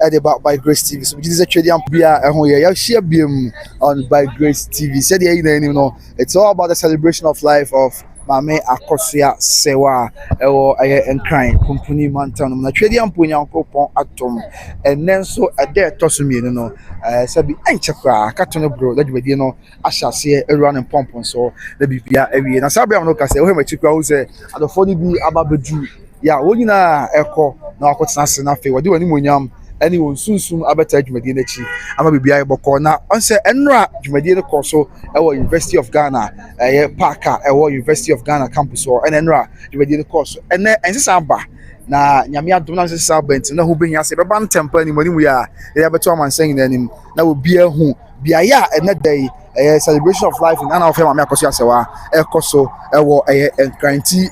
at about by Grace TV. So this is a trading beer and share beam on by Grace TV. Said you know it's all about the celebration of life of Mame Akosia Sewa Ewo and crying Pumpuni Mountain. Na trading punya kopon atom and then so a dare tosumi no sabi enchakra katono bro that you know asha see everyone and pump so the bibia every na sabi am no ka say we machikra who say adofo ni bi ababedu ya wonyina eko na akotena se na fe wodi wani monyam ani won sunsun abeta dwumadi na chi ama bibia eboko na onse enra dwumadi ne koso ewo University of Ghana parka ewo University of Ghana campus or enra dwumadi ne koso ene ensesa ba na nyame adom na ensesa bent na hu behia se beba ntempa ni mani mu ya ya beto amansan na nim na obi ahu bia ya ene day celebration of life in Ghana of Mame Akosia Sewa ekoso ewo enkranti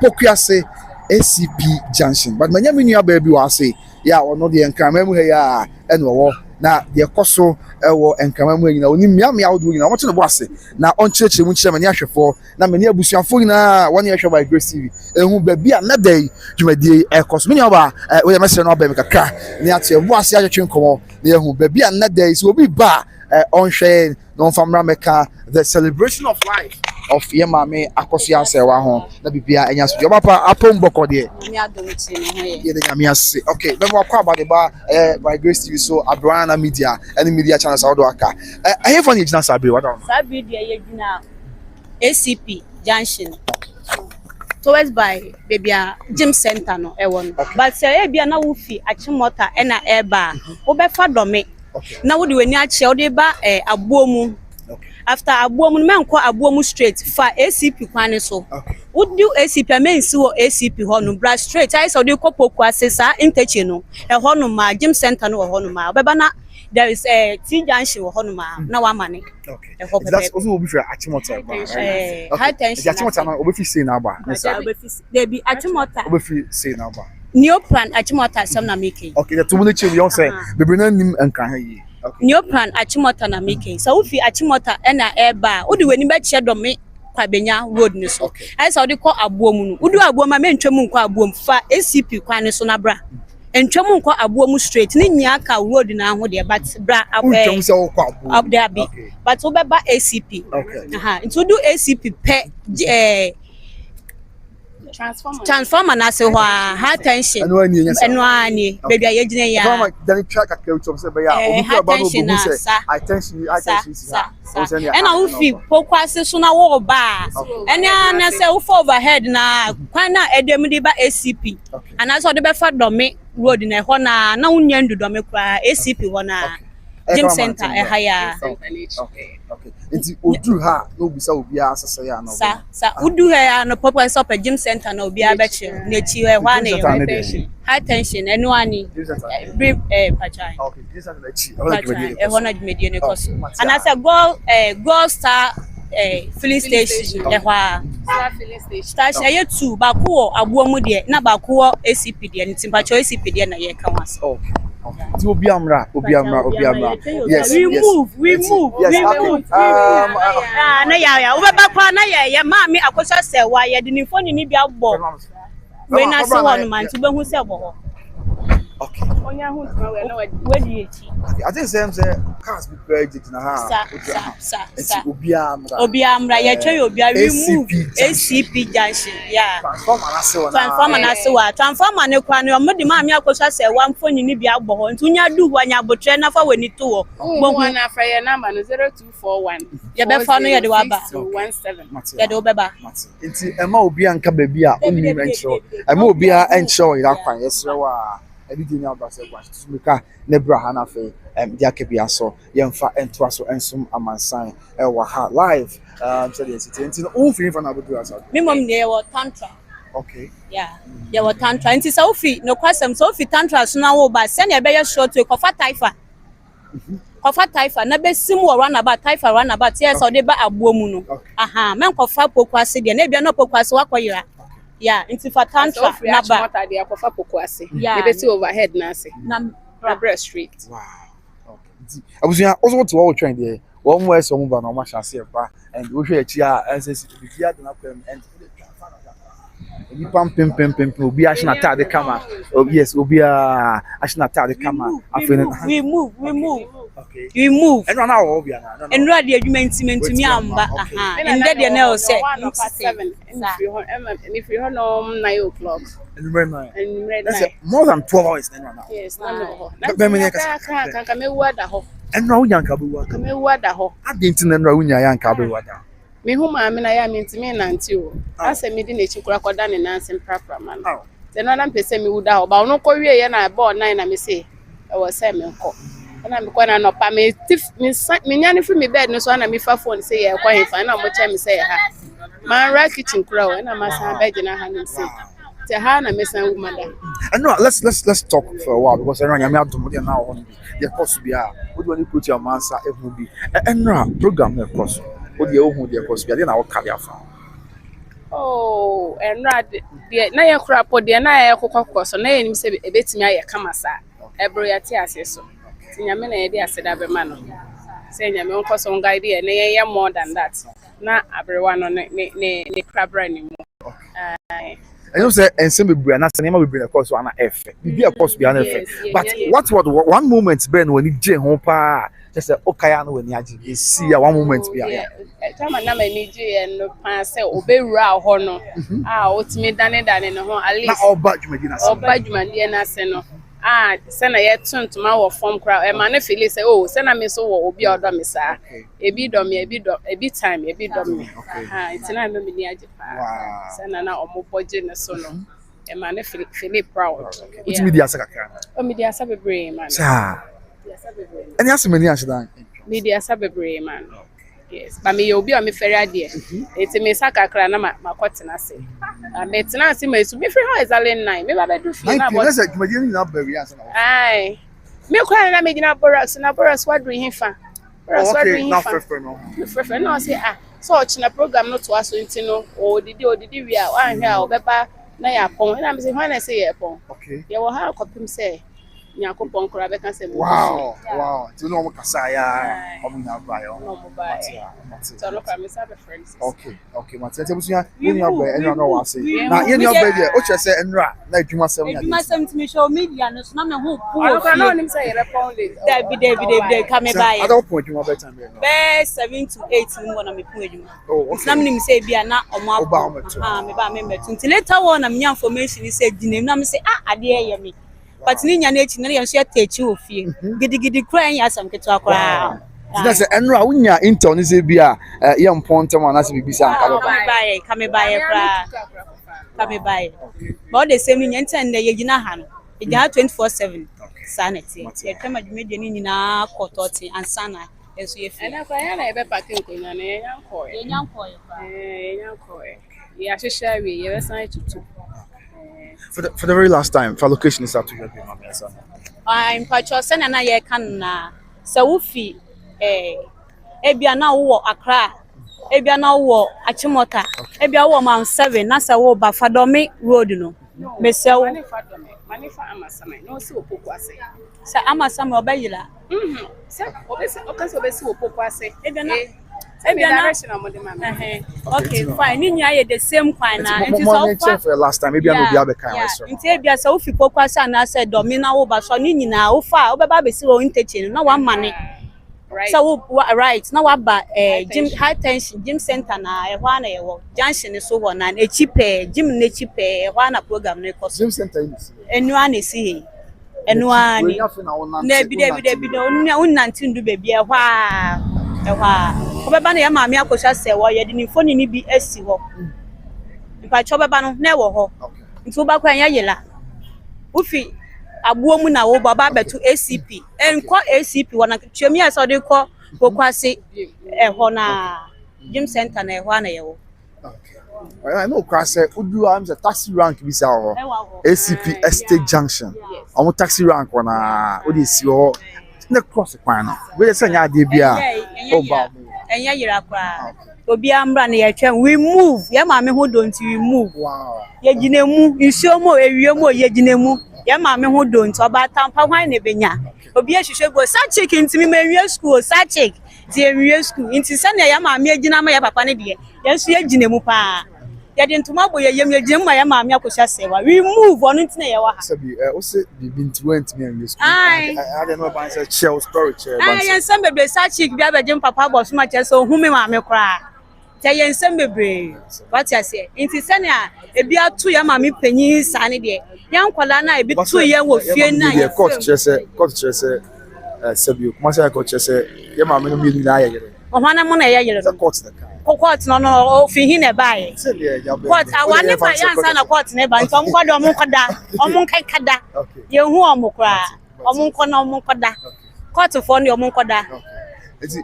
pokuase ACP Junction but manya me nua baby wa say ya ono de enkrama mu he ya eno wo na de koso ewo enkrama mu nyina oni miamia wodo nyina wote no bo ase na onchirechire mu chire mani ahwefo na mani abusuafo nyina woni ahwe by Grace TV ehu baby a na dai dwumadie ekoso me nyoba we mesere no ba me kakra ni ate bo ase ahwetwe nkomo na ehu baby a na dai so obi ba onhwe no famra meka the celebration of life of Mame Akosia Sewa ho na bibia enya so papa apom boko de nya domiti no ho ye de nyame ase okay me mo kwa about ba by Grace TV so Abrana Media any media channels out do aka here for the gina sabi what on sabi de ye gina ACP Junction towards by bebia gym center no e won but say e bia na wo fi Achimota e na e ba wo be fa dome na wo de wani ache wo de ba abuomu after abuomu menko abuomu straight fa ACP kwane so would do ACP amensi wo ACP ho no bra straight I saw the kopoku asesa inteche no e ho no ma gym center no ho no ma beba na there is a T junction ho no ma na wa mane okay that's also will be for Achimota ba high tension Achimota na obefi say na ba there be Achimota obefi say na ba Neoplan Achimota some na making okay the two minutes you say bebre na nim enka ha yi Neoplan Achimota na making so we fi Achimota na eba wo de wani ba che do me kwabenya road ni so I saw the call abuomu no udu abuoma me ntwam nko abuom fa ACP kwan ni so na bra ntwam nko abuomu straight ni nya ka road na ho de but bra ntwam se wo kwa abuomu up there be but wo be ba ACP into do ACP pe transformer na se ho high tension eno ani baby a yegina ya transformer dan track akewutom se be ya obi ka ba no bo se high tension ena wo fi pokwase so na wo ba ena na se wo for overhead na kwan na edem de ba ACP ana so de be fa dome road na ho na unya ndu dome kwa ACP ho na gym center haya okay it's odu ha no bisa obi asese ya no sa odu ha no papa so pa gym center na obi abeche na chi ho na high tension eno ani brief pachai okay gym center na chi ho na dwumedie ne koso ana say gold star filling station star filling station ye two ba ko abuomu de na ba ko ACP de ntimpacho ACP de na ye ka was okay Obi amra. Yes. We move. Na ya. We ba kwa na ya Mame Akosia Sewa ya de ni phone ni bia bo. We na se won man to be hu se bo ho. Okay. Onya hu tuma we na we di echi. I think say cars be credit na ha. Sa. Obi amra ya twa obi a we move ACP Junction. Yeah. Transformer na se wa. Transformer ne kwa ne omodi Mame Akosia Sewa mfoni ni bia bo ho. Ntunya du hu anya botre na fa weni to ho. Bo hu na fra ye number no 0241. Ya be fa no ye de wa ba. 17. Ya de wo be ba. Nti ema obi anka ba bia onni mencho. Ema obi a encho ira kwan yesre wa. Everything about say kwa tumika nebra hana fe dia kebia so yemfa entoa so ensum amansan wa ha live so the city nti no fi fa na bodu asa me mom ne wo tantra okay yeah ya wo tantra nti so fi no kwasem so fi tantra so na wo ba se na be ye short we kofa taifa na be sim wo run about taifa run about yes so de ba abuomu no men kofa pokwase de na bia no pokwase wakoyira yeah into for tantra na ba mota de akofa pokwase e be see overhead na ase na breast street wow okay abusuya also to what trend there one more so move na o ma chance e ba and we hwe echi a ssc be dia de na pem and You pump pim. Obi action attack the camera. Oh yes, Obi action attack the camera. We move. Okay. We move. And now Obi na. And ready argument to me amba. And that you know say 7. And if you have no 9 o'clock. And remember. And That's more than 12 hours now. Yes, no. Can me wada ho. And now yanka be wada. Me wada ho. I didn't know when yanka be wada. Me hu ma me na ya me ntimi nanti o. Asa me di na chikura koda ne nansi prapra man. Then na mpese me wuda ho. Ba ono ko wie ye na ball 9 na me say e was say me nko. Na me ko na no pa me tif me nyane fi me bed no so na me fa phone say ye kwa hefa na mo che me say ha. Man ra kitchen kura o na ma san bed na ha ni say. Te ha na me san wu madam. And no, let's talk for a while because everyone yami adum dey now on the course be a what do you put your mansa ehun bi. And no program na course. What do you ehun the course be na what carry afa. Oh, and rad de na ye kura po de na ye kokoko so na ye nim se ebetimi aye kama sa. Ebro ya ti ase so. Ti nyame na ye de ase da be ma no. Say nyame onko so guide ye na ye more than that. Na abrewa no ne krabra ni mu. And you say and some be na say we bring a course one F. Be a course be an F. But what one moment ben when it ho pa just say okay no when you see one moment be ya. Tama na me ni je no pa say obewura ho no. Otimi dane no ho at least. Na oba dwumadi na say. Oba dwumadi na say no. Say na ye tuntuma wo form kra e ma na feel say oh say na me so wo obi odo me sa. Ebi do me ebi time ebi do me. It's na me ni age pa. Say na omo boje ne so no. E ma na feel proud. What media asa kakra? O media sa bebre man. Sa. And you ask me asa dan. Media sa bebre man. Yes, but me obi o me fere ade. Eti me sakakra na makotena se. Me tena se me so me free how is allen 9. Me ba be do free na but. Let's say comedian na bury answer na. Ai. Me kwa na me gina borax na borax wadru hinfa. Borax wadru hinfa. Na frefe no. Frefe no say so ochina program no to aso nti no odidi wi a wan hwe a obeba na ya pon. Na me say when I say ya pon. Okay. Ya wo ha kopim say Nyakopon kura be kan say wow. Do you know what kasaya na bayo. No buy. So look at me say friends. Okay. Mate tell busuya you know boy and no wan say. Na you know boy there o che say enra na adwuma sem ya. Adwuma sem to me show media no so na me ho po. I no nim say you pound it. David come buy. I don't point you better time. Be 7 to 8 ni mo na me pu adwuma. Oh, okay. Na me nim say bia na omo aba. Me ba me metu. Until later on na me information say dinem na me say ade ye me. But ni nya na echi na ye so techi ofie gidigidi kra nya asam keto akra Did say enra unya intel ni say bia ye mpontem na say bibisa anka come buy kra come buy but the same nya nten na ye gina ha no e gina 24/7 sanity ye kama dwumede ni nyina kototi ansana enso ye fi na kwa ya na ebe packing konya na ye nyanko ya hwehwe wi ye besan tutu. For the very last time, for location is out to your I'm patrol send na ye kan na se wo fi ebia na wo Accra ebia na wo Achimota ebia wo man 7 na se wo ba Fadomi road no me se wo mani fa amasama no se opokwase se amasama obayila se obese okase obese opokwase ebia na direction amode mama okay fine ni nya ye the same kwan na nti so for last time maybe no bia be kan so nti ebia se wo fi pokwase na se domi na wo ba so ni nyina wo fa wo be ba be si wo inteche na wa mane so wo right na wa ba gym high tension gym center na e hwa na ye wo junction so wo na echipe gym na echipe e hwa na program na ko gym center ni enu ana si enu ani na bi no unnanti ndu be bia hwa obeba na ya maami akosha se wo ye de ni phone ni bi asi ho mpa cho beba no na wo ho nti wo ba kwa nya yela ufi abuo mu na wo baba betu ACP enko ACP wona twemi asa de ko kwase ho na gym center na ho na ye wo I know kwase udu am say taxi rank bi sa ho ACP Estate Junction omo taxi rank wona o de si ho na cross kwan no we say nya ade bia o ba enya yira kwa obi amra na ye twen we move ye ma me ho don't we move wow ye ginemu nsuo mo ewie mo ye ginemu ye ma me ho don't oba tampa hwan na benya obi ehwehwe go sa chick ntimi ma ewie school sa chick ti ewie school nti se na ye ma me agina ma ye papa ne de ye nso ye ginemu pa ya de ntoma bo ye yem ye gym ma ya maame akosha sewa we move on ntina ye wa ha Sabi also been went me and you Aye. I don't know about shell story chair ah yen sem bebre sa chick bia be gym papa boss ma che so hu me maame kra te yen sem bebre what you say inti sene a ebi atu ya maame panyin sa ne de yan kwala na ebi tu ye wo fie na ye court chese Sabi kuma say court chese ye maame no mi na ye ohwana mo na ye yere the court the court no fi hin e bae say yeah court awani fa yansa na court ne ba ntom kwado omo kwada omo nkekada ye hu omo kra omo nkona omo kwada court fo ne omo kwada eti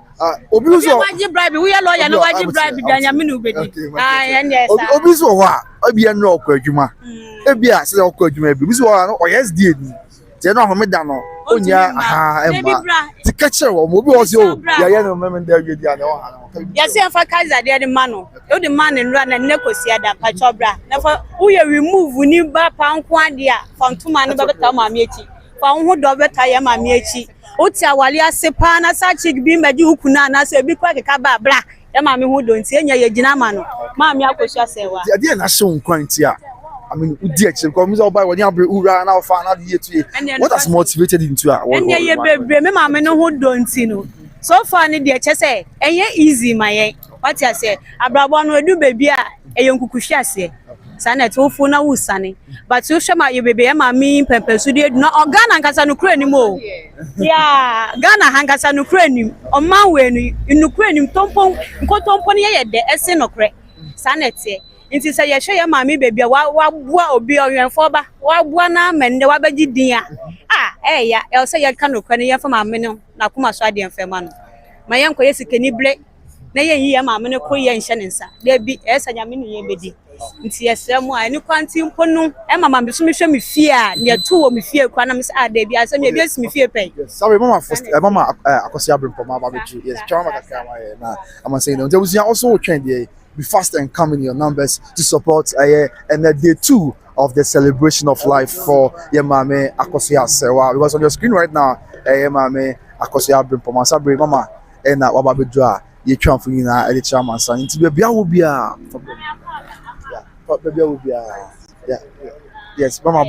obi so waji bribe we lawyer no waji bribe bia nya me no bedi ah yen yes obi so ho a obi en no okwa adwuma ebia se okwa adwuma bi so ho no oyesda ni je no ahome da no onya emma ti catcher wo obi wo se o ya ye no meme da wi dia na o ha yes en fa kaza de man no o de man nra na ne kosi ada pa chobra na fa wo ye remove ni ba pa nko ade a fa ntuma ne ba beta maame echi fa ho do beta ye maame echi o ti awale asepa na sa chick bi maji hukuna na se bi kwa keka ba bra ya maame hu do nti enya ye gina ma no maame akosi asewa dia na show nkwanti a I mean, udi actually because Mr. Obai when you have ura now for another year to year. What has motivated you into and ye bebre me maame no ho do nti no so far ni de che say enye easy my yen what you say abrabo no edu baby a eyenkukuhwe ase sanet wo fu na wusane but you shema ye baby e maame pempesu de no Ghana nkasa no kura ni mo yeah Ghana hankasa no kura ni o man we no kura ni tompo nkotompo ne ye de ese no kre sanet nti say ye hwe ye maame baby wa bua obi oyenfo ba wa bua na mende wa bagi din a ya e say ye ka no kra ne ye fa maame no na kuma so ade enfema no ma ye nkoye sikeni ble na ye yi ye maame no koye nhye ne nsa da bi e sa nyame ne ye bedi nti ye sremu a ni kwanti mpo no e mama me so me hwe me fie a ne to wo me fie kwa na me sa da bi asem ye bi esi me fie pen sorry mama first mama akosi abrim for my baby yes chama kakra ma ye na I'm saying there was also trend there be fast and come in your numbers to support and day 2 of the celebration of life for Yemame Akosia Sewa because on your screen right now Yemame Akosia Abrim for Masabre mama and Wababedra ye try for you na the chairman son into be will be yeah baby will be yeah yes mama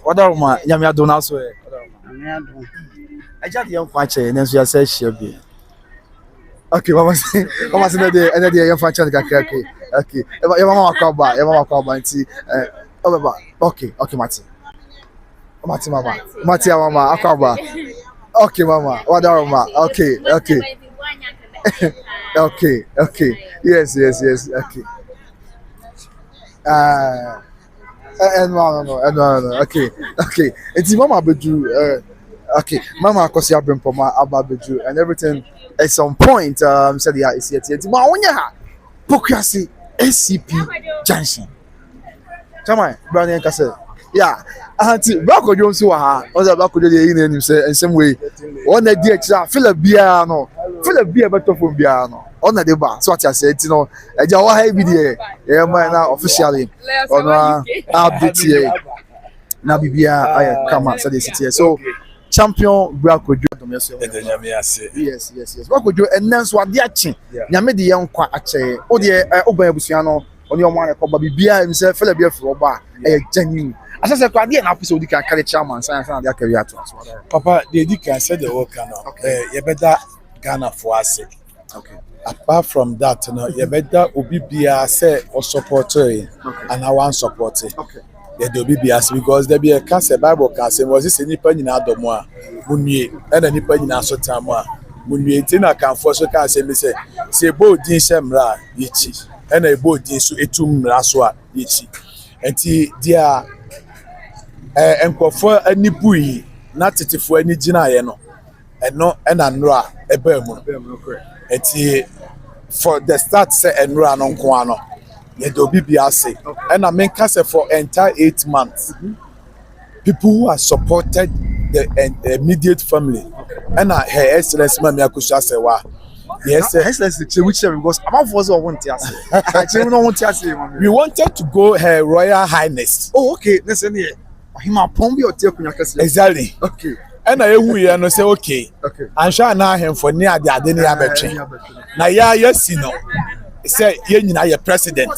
what are ma nyame adon na so I just young kwache and so you say she be okay mama say na dey young kwache okay your mama kwaba nti oh baba okay mati mama akwaba okay mama what are ma okay okay yes okay no okay it's mama bedu okay mama akosi abrim poma ababedu and everything at some point said yeah it's yet ma onya ha pokuasi SCP junction chama brand kase yeah anti bako jo nso ha o za bako de yi na nim say in some way on na di akira feel bia beto from bia no on na de ba so what you say ti no eja wa ha bi de e ma na officially on update here na bibia ay kama say city so champion Brakojo yes Brakojo enanso ade ache nyame de ye nkwa ache o de oban abusua no oni o ma ne ko ba bibia em say feel bia fro ba e genuine asase ko ade na afiso di ka carry chairman san ade akari ato papa they di can say the work now you better Ghana for us okay apart from that no you better obi bia say o support and I want support okay the obi bia because there be a cancer Bible can say was this any pen na adomo a munwie and any pen na so tam a munwie tina kan for so can say me say bo din semra yichi and a bo din so etum mra so a yichi enti dia enkofo ani bui na tetefo ani gina ye no eno na nro a eba mu enti for the start say enro no nko ano ye do bibia say and I mean say for entire 8 months people who are supported the immediate family and her excellence mama Akosia Sewa yes excellence which because am for so want to say actually no want to say we wanted to go her royal highness okay listen here him upon your take kunya kase exactly okay and I who no say okay ansha na him for near the ade na abetwe na ya yes no say ye nyina ye president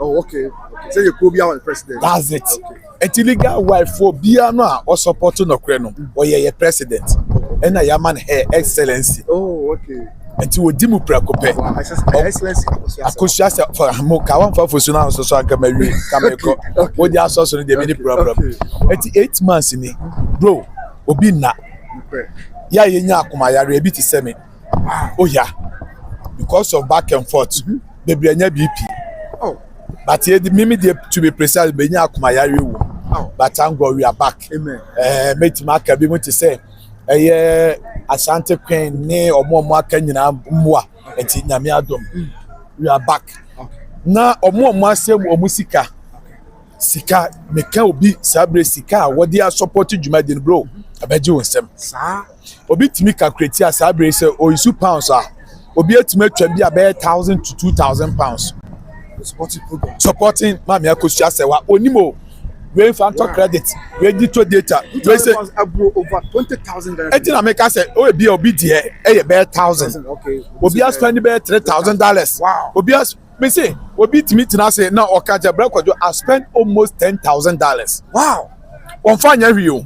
Oh, okay. Say you could be our president. That's it. A legal wife for Biano or supporting no creno or ye president. And I am her excellency. Oh, okay. Until we dimu precope. Wow, excellency. Akusha for Mokawan for Fusuna, so I can marry Kameko. What the association in the many problem. 8 months in it, bro. Obina. Ya yenya kumaya rebiti semi. Oh yeah. Because of back and forth. Baby anya BP. Oh. But here mimi to be precise benya kumaya rewu. But thank God we are back. Amen. Mate maka bi mo to say Asante Queen ne omo aka nyina mmoa enti nyame adom. We are back. Okay. Na omo asem omo sika meka obi sabre sika what they are supporting Jumadin bro. Abeje wonsem. Sa Obi timi calculate sabre say o isu pounds obi atimi atwa bi about 1,000 to 2,000 pounds. supporting program. Supporting Mami Akosua Sewa onimo we factor credit we dito data we say over 20,000 dollars. etina make say o be obi die e be 1,000. Okay. Obi has spend be $3,000. Wow. Obi has me say obi timi tina say na okaja brekojo I spent almost $10,000. Wow. On fanya rio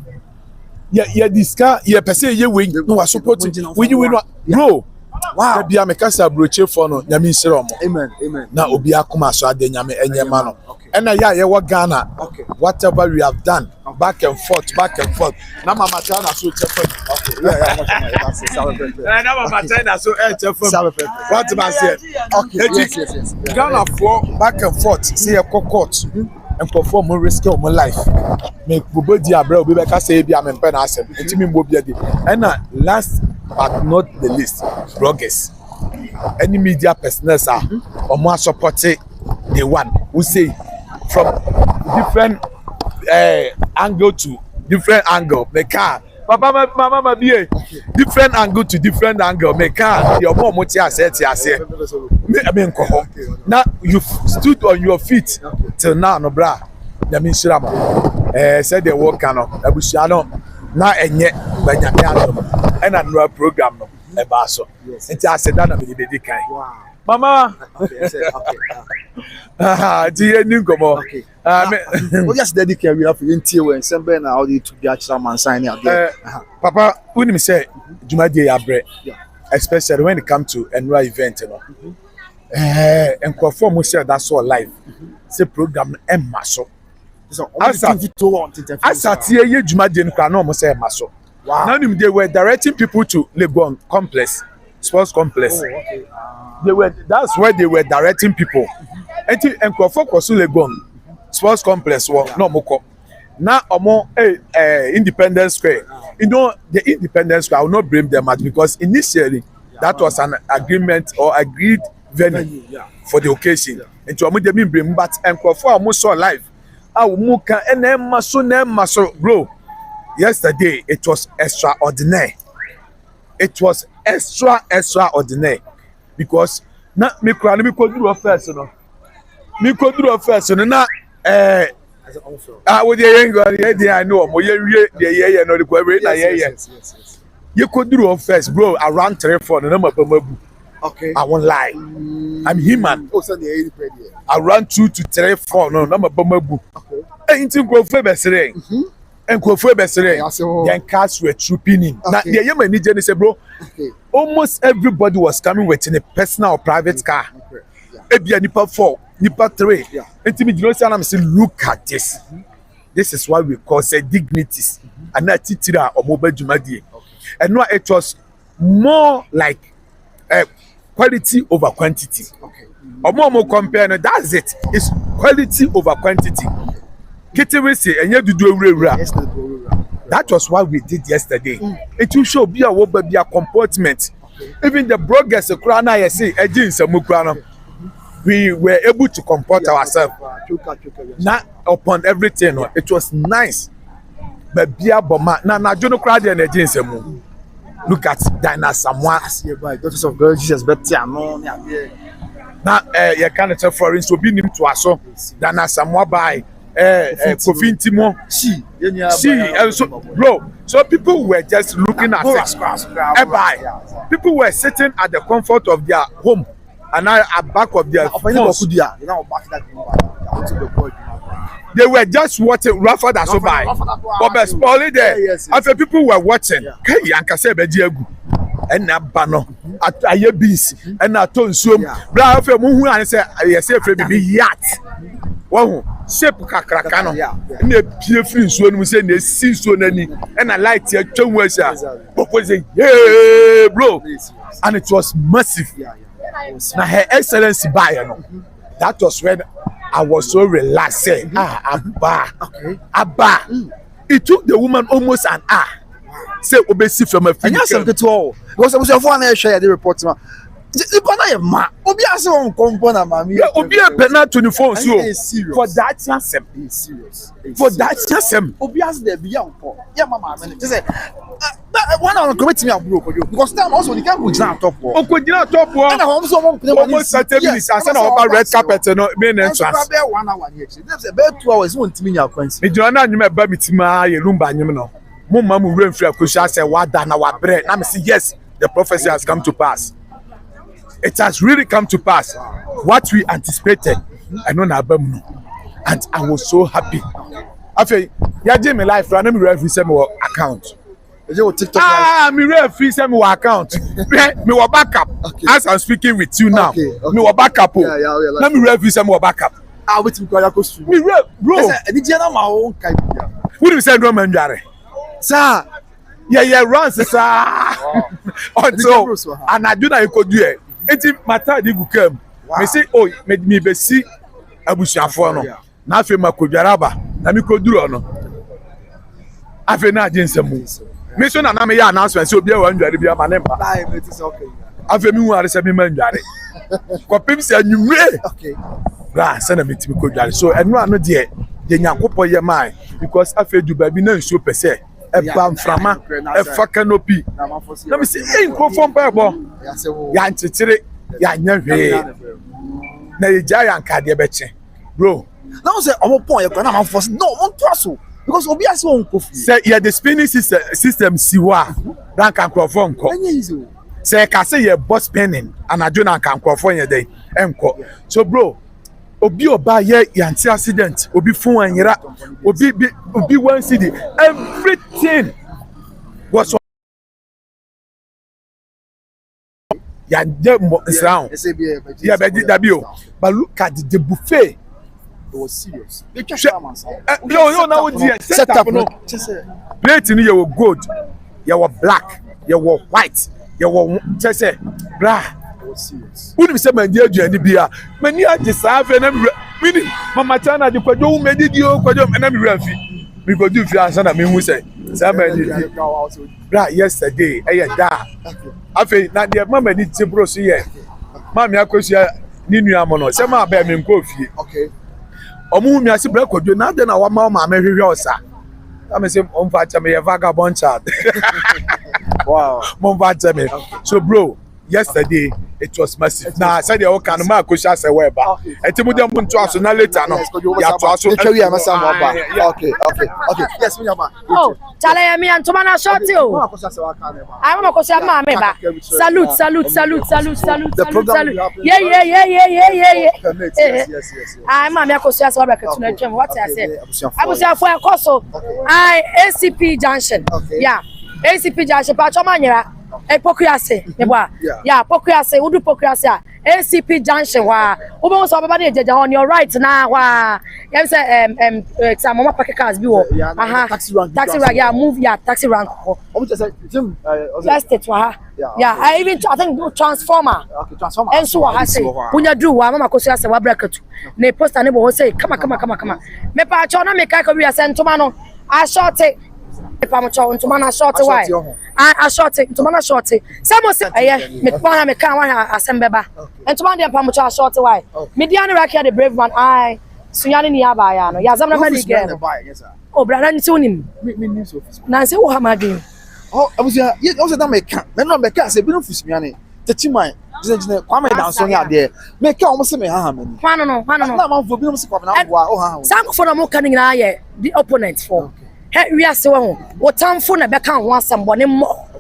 ye diska ye pese ye we no wa support we you no bro. Wow. Bia me kasa broche for no nyame nsere omo. Amen. Amen. Na obi akoma so ade nyame enyema no. Okay. And ya ye wa Ghana. Okay. Whatever we have done back and forth. Na mama China so chefa. Okay. Yeah. That's it. Na mama China so chefa. What am I say? Okay. Yes. Ghana for back and forth say e court and perform risk of my life. Make bobodi abra obi be ka say bia me mpe na asem. Enti me mbo bia di. And last but not the least, bloggers. Any media personnel or more supported the one who say from different angle to different angle. Make car, mama be different angle to different angle. Make car your mom what you said. Now you stood on your feet till now, no bra. That means said the work cannot. Abusiano na enye banyame and another program no eba so. Nti aseda na me dey kan. Wow. Mama. Okay. Di eni nkomo. Okay. What just dedicate we have in tie when sembe na how dey to be actual man sign here. Papa, when me say Jumadi abre. Yeah. Especially when it come to Enra event no. Enkwafo mo share that's all live. Say program emma so. So Asati ye Jumadi nkwa na mo say emma so. Wow. Now they were directing people to Legon complex, sports complex. Oh, okay. That's where they were directing people. And Enkwafo kosu Legon sports complex no moko. Now omo Independence Square. You know the Independence Square, I will not blame them much because initially that was an agreement or agreed venue for the occasion. And to omo dey blame but Enkwafo omo saw live. Omo kan enema so bro. Yesterday, it was extraordinary. It was extraordinary because na me ko duro first no. Me ko duro first no na we dey yengo I know mo ye wie no the ko we na ye. Yes. You ko duro first bro around 3-4 no ma pamabu. Okay. I won't lie. I'm human. Oh, so the 80 Around 2 to 3-4 no ma pamabu. Okay. Ain't go fe besere. And Kofu Besere, then cars were trooping in. Now, the Yemen Nigeria said, bro, almost everybody was coming with in a personal or private car. Ebia Nipa 4, Nipa 3. And to me, you know, say, look at this. This is what we call say dignities. And that titira or mobile Jumadi. And no, it was more like quality over quantity. Or more compare, that's it. It's quality over quantity. That was what we did yesterday. It will show be a comportment. Even the bloggers, we were able to comport ourselves. Not upon everything. It was nice. But Bia Boma, na Jono crowd and a look at Dinah Samoa. Daughters of God, Jesus, better. No, now, you can't tell for instance, be named to us. Dinah Samoa by. Kofi Ntimo, so bro, so people were just looking at it. People were sitting at the comfort of their home and I back of their Ọ̀pọ̀ ẹni bọ̀ kú di à, ìnáwó back that number. they were just watching Rafa that so by but be spoiling there Yes. after people were watching hey ankasa be di egu ena ba no aye beans ena to nsuom bra afa mu hu an say yes efre bibi yacht wo shape kakraka no na pie free nsuo no say na si nsuo nani ena light ya twenwu asia boko say hey bro and it was massive na her excellency buy no that was when I was so relaxed. Abba. Okay. Abba. It took the woman almost an hour. Say obesi from a And you have something to all. Because I was your phone share the report ma. The pana ma. Obi ase on compound ma me. Yeah, obi e pena 24 so. For that yasem. It's serious. For that yasem. Obi ase there be unko. Yeah mama me. Just say one on commit me aburo for you because time also the can go down top. Okojina top o. And I'm so almost 30 minutes I said about red carpet no main entrance. About 1 hour here. Them say about 2 hours won't me your coins. Me join na nyuma ba mitima ye lumba nyim no. Mo ma mu remfri akusha say wada na wa bre. Na me say yes, the prophecy has come to pass. It has really come to pass. What we anticipated, I know na abam no. And I was so happy. After ya give me life, I know me referee say me account. Is it TikTok? Me referee say me account. Me wa backup. As I'm speaking with you now. Okay. Me wa backup. Yeah. Na me referee say me backup. Ah, wait me call your costume. Me bro. Any dia na ma won kai bia. Who do say no man dware? Sir, Yeah, runs sir. Until and I do na you do it. Eti mata di gukam. Me say oh me be si abusuafo no. Na afi makodwara ba. Na me koduro no. Afi na agensem. Me so na me ya announcement say obi e wa ndware bia ma ne mpa. live it is okay. Afi mi hu are say me ma ndware. Kopim say anwumre. Okay. Bra say na me timi kodware. So enu ano de nyankopɔ ye mai because afi du ba bi na nsuo pese. Eba mframa, efa canopy. Na me say eh nkrofo mpa ebo. Ya nchichire ya nya hwe. Na ye ja ya nka de beche. Bro, Now say omo pon ye na ma force. No, won to so because obi ase won kofi. say yeah the spinning system siwa. Dan kan nkrofo nko. Enye easy. Say ka say ye boss spinning anajo na kan nkrofo ye dey enko. So bro, obi oba ye yanti accident, obi fun anyira, obi one city, everything was ya de mo sound. Yeah, but that be but look at the buffet. It was serious. Yo now the set up no. Plate ni you gold, you black, you white, you just say bra. It was serious. Who do say man dey aduane bia? Mani age saafe na mini mama chana de kwadwo wo medidi o kwadwo na me rafi. Me go do fi ansa na me hu say say man dey bra yesterday da. Afi na de mama ni tibro so ye. Mama akosia ni nuamo no. Say ma ba me nko fie. Okay. Omo hu mi ase bra kwadwo na de na wa ma me hwehwe osa. I me say on fa cha me ye vagabond child. Wow. Mon va tell me. So bro, yesterday it was massive. Now I said the can ma kusha se weba. Enti mu dem nto aso na later no. Ya to aso. Okay. Yes, me ama. Oh, chale me antoma na short o. I want to say ma me ba. Salute. Yeah. Yes. I ma me akosia se wabeka tuna twem. What I say? Abusia for ekoso. I ACP Junction. Yeah. ACP Junction pa choma nyira. Pokuase, yeah, Pokuase, Udu Pokuase, ACP Junction, who was on your right now. Yes, some more packet cars, taxi rank, yeah, move, yeah, taxi rank. Yeah, I even I think transformer. And so I say, when you do, Mama Kosia say, what bracket? Ne post a neighbor say, come on. Me pa chona me kai ko we send to mano. I short it. Pamucho into mana short why I short it into mana short it some say me pana me kan wan asembeba into man dem pamucho short why median rakia the brave man I sunyane ni aba ya no ya zamna mali game oh brother nti onim Me so na say wo ha madin oh abusia ye also that me kan me no me kan say bi no fusumiane techi man jine kwame danso ya de me kan o mo se me ha mani kwano no na man fo bi no se kwame na wo o ha sam for no mo kan nyina ye the opponent for he wi ase wo tamfo na be kan ho asem bone mo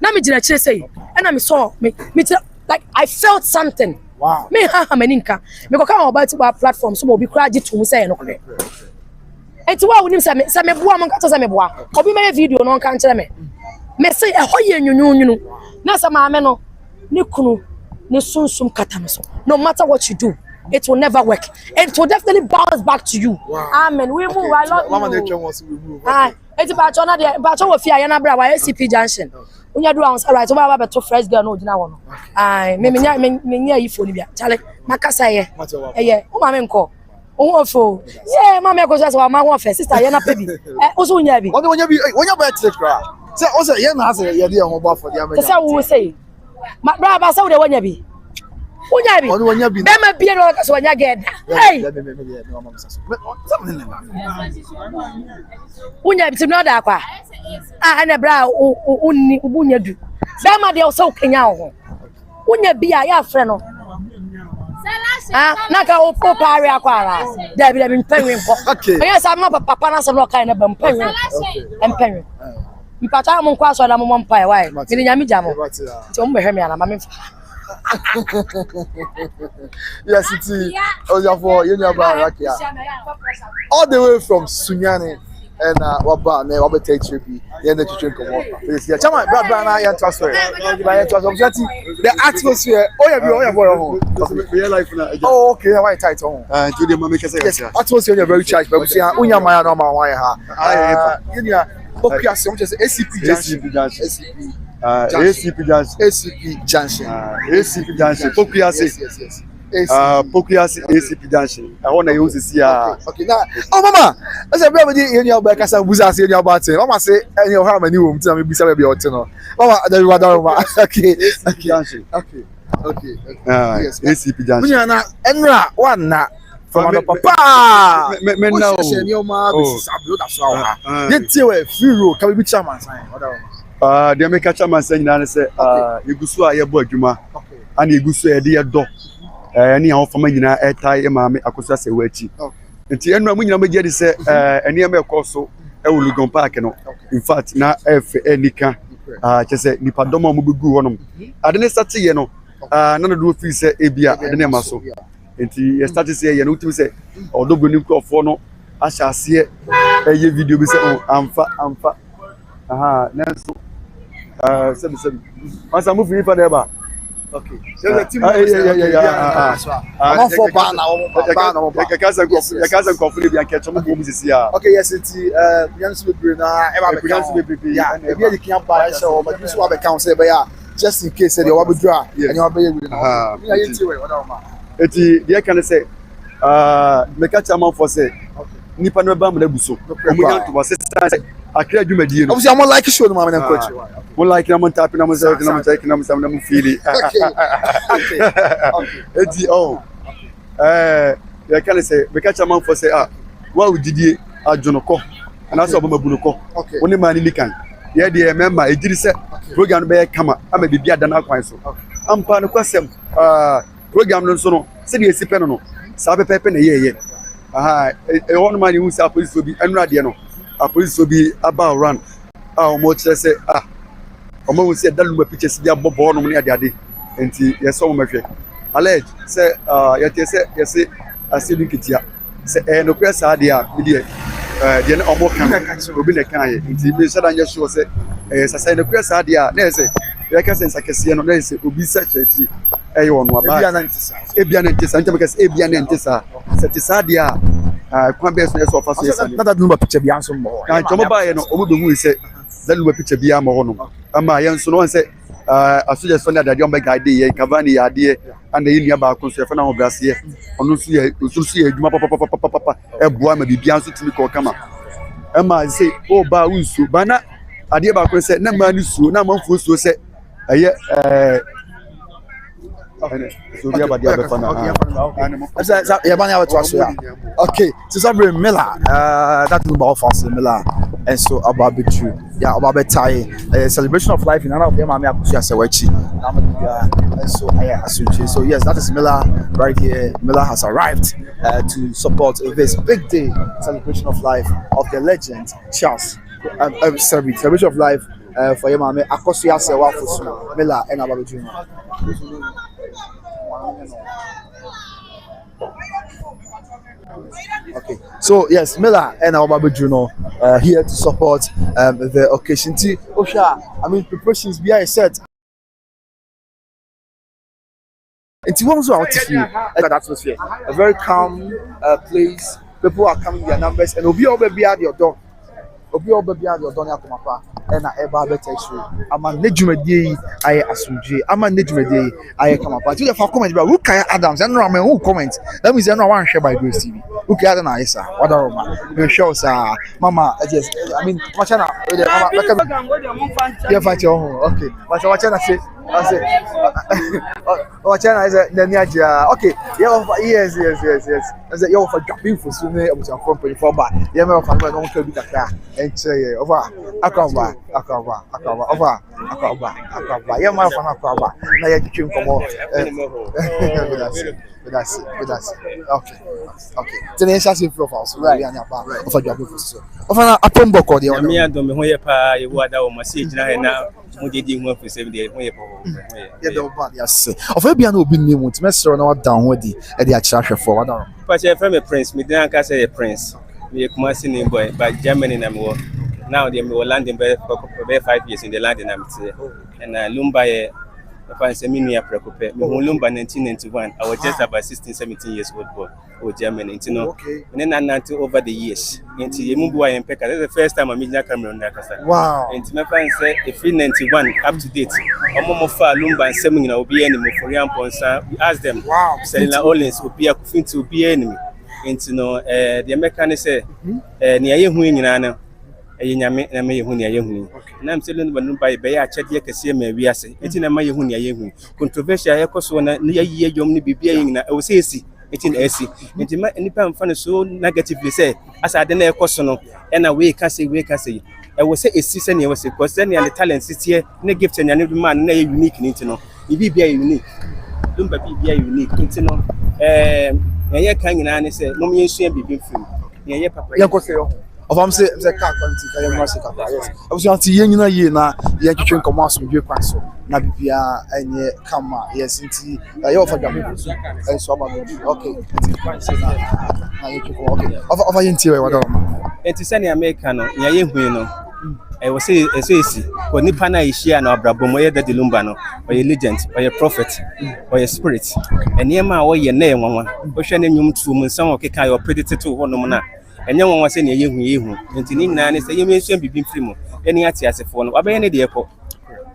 na me gina kire say and I saw me like I felt something. Wow. Me ha maninka me ko ka about to platform so mo bi kura agi to say no kre enti wa wonim say me boa mo nka say me boa obi me video no nka nkere me say e hoye nyunyunu na say ma me no ne kunu ne sunsum kata no so no matter what you do it will never work. It will definitely bounce back to you. Wow. Amen. We move. I love you. It's about China. But we fear yana bra. Why ACP Junction? When you do answer right, we have to fresh girl. No, dina wono. Me nya yi phone bia. Chale, makasa ye. Yeah. O ma me nko. O fo. Yeah, ma me ko so wa ma ho fe. Sister yana pebi. O so nya bi. Onya ba trekra. Say o say yana say ye dey ho ba for the America. Say we say. Ma bra ba say we dey wonya bi. Wonya bi. Be ma bi no ka so wonya get. Hey. Wonya bi no da kwa. Ana bra unni ubunya du. Be ma de o so kenya ho. Wonya bi a ya frɛ no. na ka o pare akwara da bi da mi penwen ko Okay. oya sa ma papa na se no kai na ba penwen penwen mpata mo kwa so na mo mpa e why mi nya mi jamo ti o mo hwe mi ana ma mi Yes, it is. For Rakia. All the way from Sunyani and Waba, and Waba Tetripi, the end of the drink of water. Yeah, Chama, Brad, and Transfer. The atmosphere, oh, yeah, real life. Oh, okay, why title? To the Mamma Yes, atmosphere, you're very charged, but we see Unya Maya no Maya. Okay, so just ACP Junction. ACP Junction. ACP Junction. ACP Junction. Pokuase. Yes. Pokuase ACP Junction. I want to use this here. Okay, now, oh, Mama, I said, brother, in your back, I said, Buza, in your battery. Mama say, and you have a new room to me, be some of your tenor. Mama, there you are, okay, Junction. okay. Yes, ACP Junction. Bunyana, Enra, one na. From the papa. Me now. Your mom, this is a blood as well. Then, free road, can we be chairman? The make a chairman saying, I say, you go so I boy, Juma, and you go so a dear dog. Any of my air tie, mammy, I could say, wait. And the end of when you get say, any of my course, I will go back. In fact, now, if any can, just say, Nipadomo will go on. I didn't start to, none of the fees say, Abia, and then muscle. And he started to say, you know, to say, although we need to follow, I shall see a video, we say, oh, I'm fat. Aha, Nelson. 77. As I move in for the bar. Okay. So the team, yeah. I'm for ban now. Your cousin coffee, and catch some homes this year. Okay, yes, it's Yansu Bruna, yeah, maybe you can't buy so, but you swap account say, just in case you will draw and you'll be able to. It's can say, make a chairman for say, Nipa no bam na buso. Omunya to was say akra dwumadie no. Obviously I'm like show no ma na coach. Mo like na mo tap na mo say na mo check na mo sam na mo feel. Okay. Eti you can say make a chairman for say wa udidie adwonoko. Ana so obama bunoko. Woni ma ni kan. Ye de member ejiri say program be kama ama bibia da na kwan so. Ampa no kwasem program no so no se de esipe no no. Sa pepe na ye. One man who said police will be Enradiano. A police will be about run. Much say, almost said that pictures be a bob on the day. And yes, so much. Alleged, say, yes, I see the kitty. Say, no press idea, idiot. The almost can be the kind. And said, I just show say, as I said, the press idea, there's a I can see, and there's a will be such a Ayon, Abian because Abian and Tessa, Satisadia, Quambes of us, not number picture beyond some more. I come by and over the moon say, then we picture beyond Mohono. And my young son said, I suggest that young bag idea, Cavani idea, and the India Barcos, Fernando Garcia, on Lucia, Papa, a boy may be beyond to me call come up. Emma say, oh, Bausu, Bana, idea Barcos said, no man is so, no man for say, okay, so Sabre Miller, that is about Francis Miller, and so about Bitu, yeah, about Betai, celebration of life in another of them. I'm Akusia Sewachi, and so I associate. So, yes, that is Miller right here. Miller has arrived to support this big day celebration of life of the legend Charles. Celebration of life for your mama Akusia Sewachi, Miller, and Ababu. Okay, so yes, Miller and our Babu Juno here to support the occasion. Osha, I mean, preparations behind set. It's one so out of you that atmosphere, a very calm place. People are coming their numbers, and Obi Obe behind your door. Obi Obe behind your door, Yakumapa. And I better issue. I'm a Nejumedi, I assume. I'm a Nejumedi, I come up. But you have a comment about who can Adams and Ramen who comment. That means I know one share by Grace TV. Who can Adams, what are Roma? Show, sir. Mama, I mean, what's your name? Yeah, fight your home. Okay, but what's your name? I say, oh, China is a Nanya. Okay, yes. I said, you're for dropping for soon. I was from 24 bar. Yeah, my family don't care about that. And say, over, Akaba. Yeah, my family Akaba. Now you can come on. That's it. Okay. Then it's just a profile. So, right, of a dropping for soon. Of an Atombo, the I mean, I don't know where you were down my seat now. Who did you want for 7 days? Yes. Of a piano be named to mess around down with the attraction for one. But you're from a prince, me didn't say a prince. We are coming boy by Germany and now they were landing by 5 years in the land and I'm and Lumba. If I say mini Precope, Lumba 1991, I was just about 16-17 years old boy or Germany, you know. And then I over the years into Yemubua and Pekka. That's the first time I meet that camera on that. Wow. And my friend said, if 91 up to date, Omomofa, Lumba, and Semina will be enemy for Yamponsa. We asked them, wow, Selina Orleans will be a fin to be enemy. And you know, the American say, near you in Anna. Yame na me yehuni ayehuni na mselo no ba be ya chede kese ma wiase enti na ma yehuni ayehuni controversial ekoso na yayiye yom ni bibia yin na o sesi enti na esi enti ma nipa mfa no so negatively say asa de na ekoso no e na we ka say e wo say esi se na e wo say because then the talent sitie na gift nya ne man na unique ni enti no bibia unique lumba bibia unique enti no ye kan nyina ne say no me nsua bibia film ye papa ye ko say of I'm say car country ka yamra se kapa yes I was want ye nyina ye na ye twetwe nkomo asomdwe kwan so na bibia enye kama yes nti ye ofa dwame so en so aba okay kwan se na ye twetwe okay of ye nti we wada enti se ne America no ya ye hu no I was say esi ko nipa na ihia na abrabom ye the Lumba no or ye legend or ye prophet or ye spirit enema wo ye na enwanwa wo hwe na nyum tu mu nsan okeka yo predict to ho no na enye won wase ne yehu enti ni nyina ne se ye mensuan bibim film eni ati asefo no abaye ne de ekọ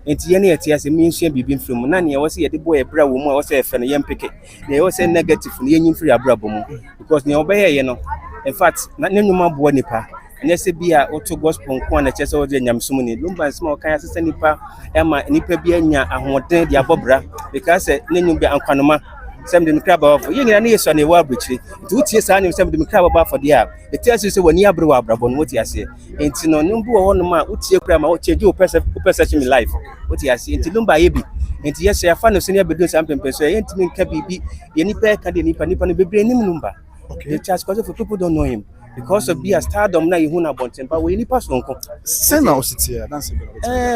enti ye ne ati ase mensuan bibim film na ne ye wase ye de boy ebra wo mu wase efe ne ye mpeke ne ye wase negative ne ye nyim free abrabo mu because ne obaye ye no in fact na ne nyuma bo nipa enye se bia auto gospel nko na chese wo de nyamsum ni Lumba nsema kan asese nipa ema nipa bia nya ahoden de abobra because ne nyum bia ankanoma some dem crab of you na yeso na ewa brichi nti tie sa na some dem crab ba for there it tells you say wani abro abrabon what you say nti no numbu wo no ma utie kura ma wo change o perception me life what you say nti Lumba ye bi nti yes ya fa no senior bedun sam pempe so ye ntimi nka bibi ye nipa ka de nipa no bebre nim Lumba okay just because for people don't know him because of be a stardom na you na bontempa we nipa so nko say na ositia dance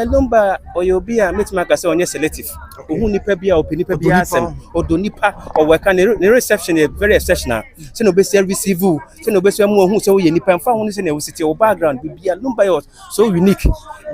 Lumba oyobi a metima ka say onye selective ohu nipa bia opinipa bia asem odo nipa o work na reception is very exceptional say no be receive say no be so mu ohu say we nipa mfa hu say na ositia o background bia Lumba is so unique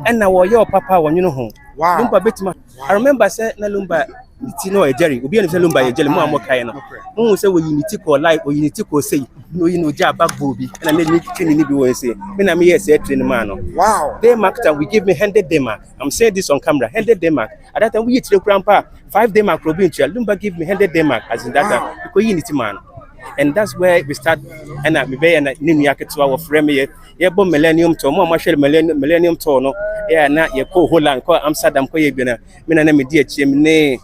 and na wo your papa wonyo no ho Lumba betima I remember say na Lumba Niti no Jerry, obi eni say Lumba ye Jerry mo amokai no. Won say we unity ko life, or unity ko say no you know ja backbone bi. Na me training ni bi won say. Me na me yes training man no. Wow. Day mark time we give me 100 day mark. I'm saying this on camera, 100 day mark. At that time we tire grandpa 5 day mark provincial. Lumba give me 100 day mark as in that time because unity man. And that's where we start and me be na ninu yaketo our frame ye bo millennium to mo share millennium to no. Yeah na ye ko Holland ko Amsterdam ko ye bi na me na me di achie me ne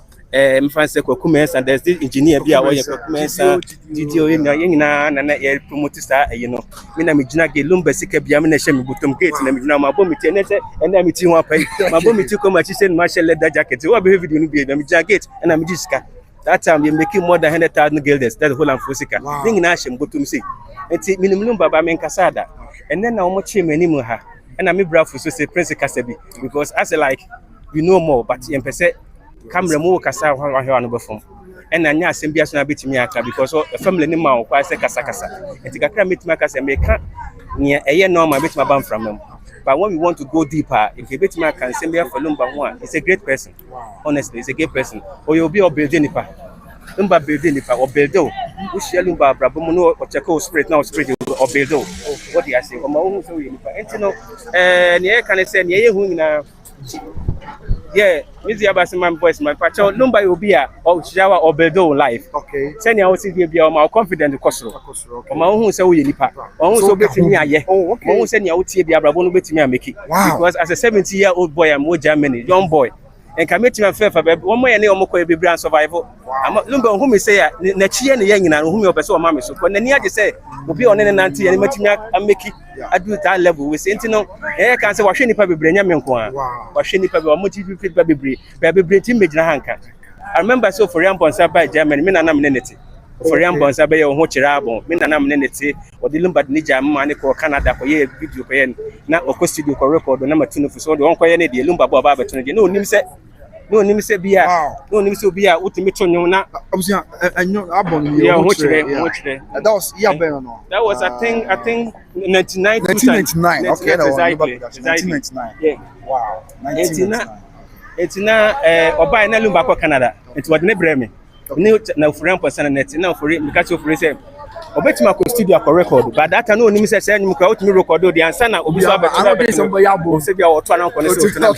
mfanse kwa kumensa there's this engineer bia wo ye kwa kumensa didio ye nyina na ye promote sa you know me na me gina ge Lumba sika bia me na hye me bottom gate na me gina ma bo me tie na se na me ti ho apai ma bo me ti ko ma chi se ma share leather jacket wo be video no bia na me gina gate na me sika that time they making more than 100,000 guilders that's whole and fosika thing na hye me bottom say enti minimum Lumba ba me nkasada and then na wo chi me ni mu ha and na me brafo so say prince kasabi because as like we know more but in person camera mo kasa hwa no befom ena nya asem bia so na betimi aka because the family ni ma kwa se kasa enti kakra betimi aka se meka nya eye normal betimi ban from am but when we want to go deeper if you betimi aka asem bia for Lumba ho a he's a great person honestly he's a great person o you be building nipa Lumba building nipa o buildo we share Lumba abrabom no o check o spirit now spirit o buildo what do you say o ma o so we nipa enti no ne kan say ne ye hu nyina yeah, Miss Yabasiman voice, my pacho, Lumba will be a or shower or build life. Okay. Send your OCD be more confident to Costro. My own say we nipa. Also betting me a year. Oh, okay. Won't send your OT be a brabon betting me a make it. Wow. Because as a 70-year-old boy, I'm more Germany, young boy. and can make him fair for baby. One more and no more be brand survival. I'm Lumba whom you say, Nachi and the young and whom you pursue mammy. So when the near they say, will be on an auntie and make it at that level with Sentinel. I can't say, what shiny baby bring him or shiny baby or motivated baby bring him in Hanka. I remember so for young Bonsa by German, men and amenity. For young Bonsa by your Hochirabo, men and amenity, or the Lumba Nija, Manico, Canada, for ye video pen, not or studio for record, the number 2 for so the one quiet, the Lumba Bob Aberton. No, name said. No, name say be no name so be a ultimate on na. I know Abon. Yeah, watch there. That was no. That was I think 1999. Okay, exactly. 1999. Yeah. Wow. 1999. It's na oba na lumba kwa Canada. It was never me. Ni na friend person net na for because of say obetima ko studio ko record but that no name say say nyimka otimi record the answer na obi so abeto somebody abo say bia oto na ko ne so that kind of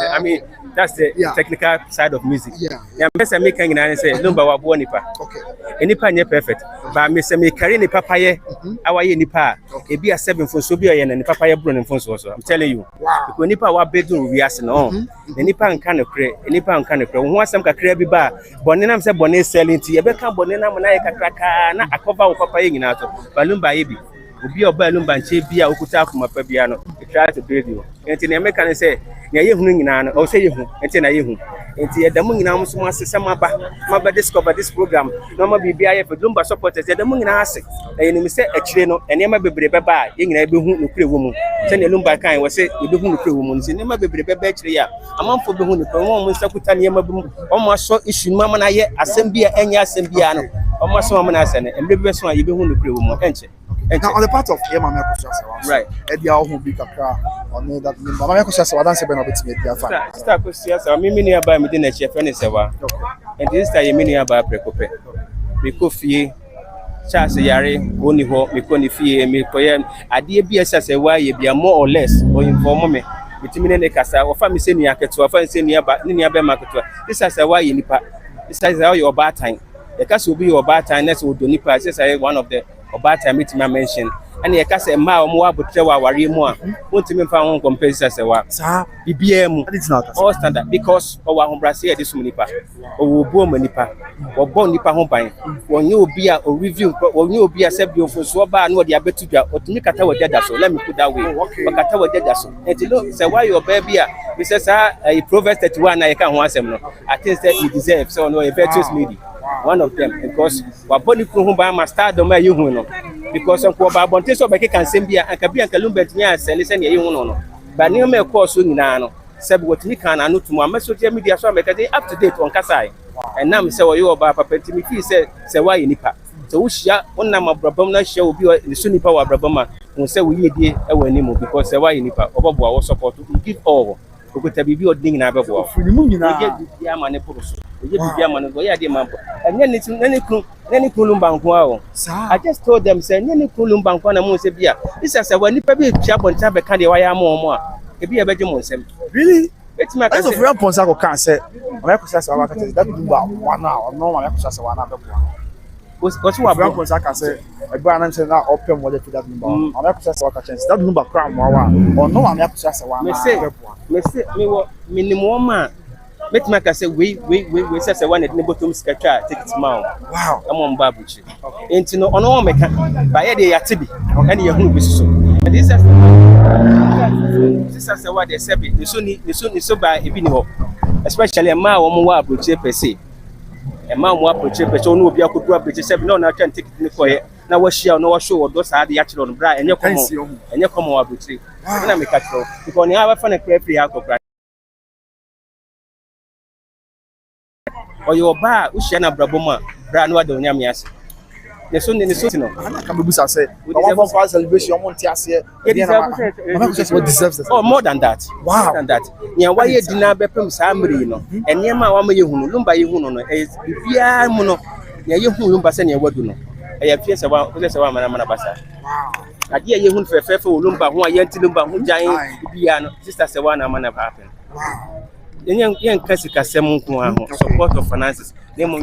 thing. I mean that's the technical side of music. Yeah, person make kan nyina say number wa bo nipa. Okay. Nipa nye perfect. But me say me carry nipa paye awaye nipa e bia 7 for so bia ye na nipa paye bro ne phone so. I'm telling you. Wow. Because nipa wa bedun wi ase no. Nipa nka ne kre, nipa nka ne kre. Wo asem kakra bi ba, bone nam say bone selling ti. E be kan bone nam na ye kakraka na akova wo papa ye nyina to. Balumba ye bi. Obi oba lumba nche bia okuta akoma pa bia no. Try to build you. Enti ne make kan say na ye hunu nyina no. O say ye hu. Enti na ye hu. Enti ye damu nyina mo so mo asesa maba discover this program. No ma bibia ye for lumba supporters ye damu nyina ase. Na ye nim say akire no ene ma bebre beba ye nyina be hu no kure wo mu. Se ne lumba kan wo say ye be hu no kure wo mu. Se ne ma bebre beba akire ya. Amanfo be hu no kure wo mu nsakuta ne ma be mu. O mo so issue ma na ye asem bia enya asem bia no. O mo so ma na ase ne emre be so ye be hu no kure wo mu. Enche. Now on the part of Mama Kosia, right? Eddie Ahu Bikaka on that Mama Kosia, dance a bit of Star Kosia, me nearby me dinner chef and sewa. And this time you mean about Precope. Me coffee, Charles Yari, only ho, me coni fee, me poem. I dear BSS, why you be more or less or inform me. Between the Casa or family senior to a fan senior, but nearby market. This is why you nipa. This is how your bad time. The cast will be your bad time, that's what Donipa says. One of the about time meeting I mentioned. And the cast a mile more but tell worry more. Want to me found compensation as a what? BBM, it's not all standard because our home Brazil this munipa or Bomanipa or Bonipa home buying. When you be a review, when you be a sebio for Swaba, no, the abetuga or to make a tower dead. So let me put that way. But a tower dead. And to look, say why your baby, Mrs. A Proverbs 31, I can't want them. I think that you deserve so no a virtuous lady. One of them because what body crew by my star do you know because of what Bonte so back can send and can be a Calumbet near listen you know. But near me course soon nano said what me can I know to my social media so make a up to date on Kasai. And now say what you about Papa Timothy said say why in Nipa. So we share on number Braboma shall be the Sunni power Braboma who say we did a because say why in Nipa or Bobo support to give all. We could be your ding in Abawa. We get money for us. We get money for you, and then it's any Kulumbanquao. I just told them, say, any Kulumbanquana Mosebia. This is a when you probably chap on Tabak Candy, why I'm more. It be a better Mosem. Really? It's my kind of real Ponsaco can't say. That do about 1 hour. No one ever 1 hour. What's what Brown Ponsaca say? A brand and now open what to that number. I'm not just what chance. That number crown or no one ever says 1 hour. Minimum man. Let me say we say one at Nibotum Skaka take it mouth. Wow, I'm on Babuchi. And to know on all make by the Yatibi and your home so. And this is what they say. The soon is so by Ibino, especially a mile or more Abuche per se. A man more Abuche per so no be a good British 7 no, I can take it for it. Now what she no show or those are the actual on Brian and your come and your come Abuche. And I make a show because you have a funny crepey out of or your bar, which Shana Braboma, Brand Wado Yamias. The son in the Sutino. I can be said, one for celebration, Montias deserves oh, more than that. Wow, more than that. Near why you did not become Sambrino, and Yama Wamayu, Lumba Yuno, is Bia Mono, Yahumba Senia Waduno. I have fears about this one, Manabasa. Wow. I dear Yahun for Fefo Lumba, who are Yanti Lumba, who giant piano, just as a one a man have happened. Wow. Young Cassica Semunku, support of finances. They will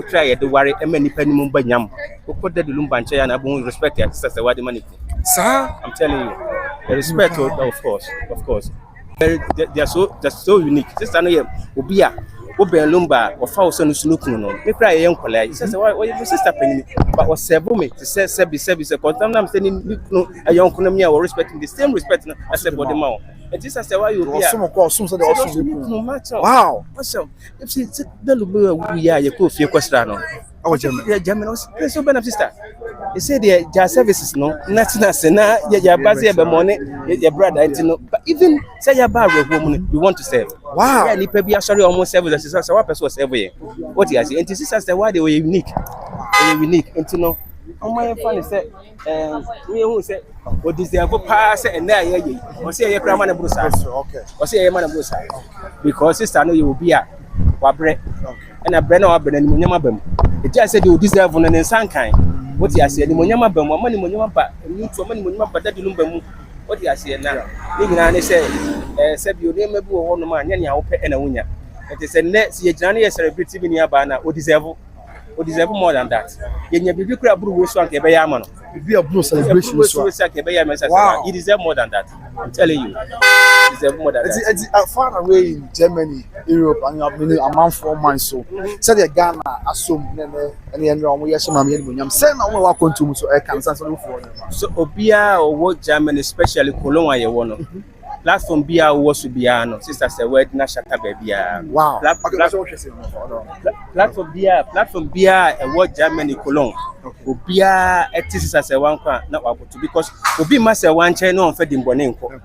try to worry a many penny Mumbanyam, who put the Lumbanche and I won't respect it. That's the money. Sir, I'm telling you, the respect, of course. they're so unique. Sister no ye obi a oben lumba or fa so no sunu no. Me cry yen kwala. He says why your sister penny but was serve me to say service because I'm saying no a young kuno or respecting the same respect as a body man. And this is why you be wow. So if she the lubu we are you go fie kwestra no. Oh German. Yeah, German. So ben sister. They say their services no nothing na your base your money your brother no but even say your bar woman you want to serve. Wow. Yeah, nipa be sorry almost service so what person serve here. What you say? And this is why they were unique. They were unique. And you know, my funny say we who say what is their pass and there ye. Or say your grandma na brusa. Okay. Or say your man brusa. Because sister know you will be a wabre. And a brand or brand and nyama bem. It just said you deserve one and some kind. What you say, the Monyama Bem, money Monyama, you to money Monyama, but that you know what you say now. Even say, said you name a boo on the man, and you and a winner. It is a net, see a journey as a celebrity in your banner, or deserve more than that. In your big crab brew, so I can be a man. Be a blue celebration. Wow, you deserve more than that. I'm telling you. You deserve more than that. It's far away in Germany, Europe, and you have been a month 4 months. So, said the Ghana, assume, and the end of the year, some of them send on what continue so I can send for them. So, Obia or what Germany, especially Cologne, you want. Platform Bia was to be an sister said word Nashaka baby. Wow. Platform Bia and what Germany Cologne. Obia etis as a one not able to because Obi must a one chain on feeding Bonenko.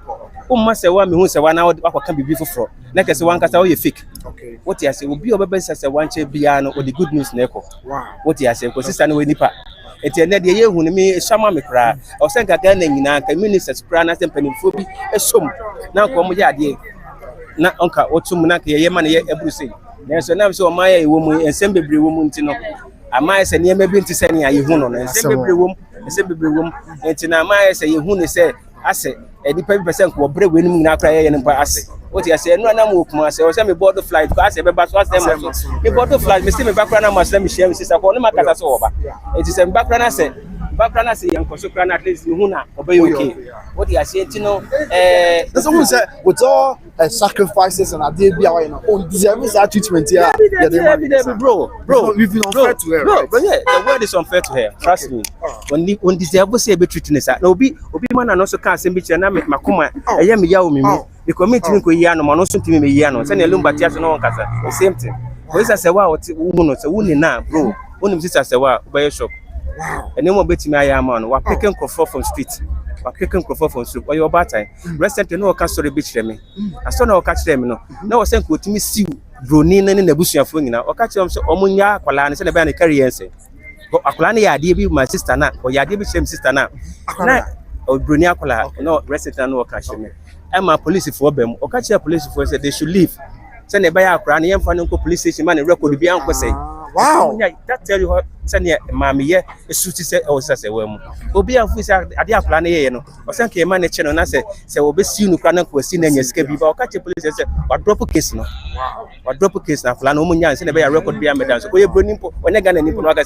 Who must a one who's a 1 hour what can be before. Like as a one cast you fake. Okay. What you say will be your best as a one chain piano or the good news neko. Wow. What you say because sister no nipa. It's a net year when me Shama me cry or send a gun in a ministers pranas and pennyphobia a sum. Now come ya dear. Not uncle or two monarch ye money every say. There's an so my woman and send every woman to know. I might say near maybe to send you who and send every woman and send every woman and to now my say who say I say 80% will break winning now cry and I say. What you say, no, I'm more say, or send me board the flight, because I was them. You bought the flight, Mr. Background, I must let me share with sister, call him a casa over. It is a background, I say, background, I say, and Kosukran at least, Huna, obey okay. What you say, you know, that's what say, with all sacrifices and I did be our own deserving treatment here. Bro, we've been unfair to her. Bro, but yeah, the word is unfair to her, trust me. When deserve say be treating us, no be man and also can't send me to an make my coma, I am yaw me. The committee ko yano man also to me yano send a lumba tias no kasa the same thing because as a what woman so woni na bro woni sister say wa buy shop and no more beti me ayama wa picking crofo from street wa picking crofo from street or your bad time recently no ka story be kire me aso na o ka kire me no na wo sen ko timi siw bro ni na busuafo nyina o ka kire am so omunya akwala ne se na be na carry yense akwala ne ya ade bi my sister na o ya ade bi shame sister na na o bro ni akwala no recently no o ka kire me Emma police for them or catch a police for said they should leave. Send a buyer crown and find police station man and record be uncle say. Wow, that tell you what send your mammy yeah, a suit said or says a worm. Obi a fish at the plan, or send a man a channel and I say, will be seen to crank was seen and escape or catch a police or drop a case no. Or drop a case now, Flanomunia and send a buyer record be a medal. So we're bringing when I got any Ponaga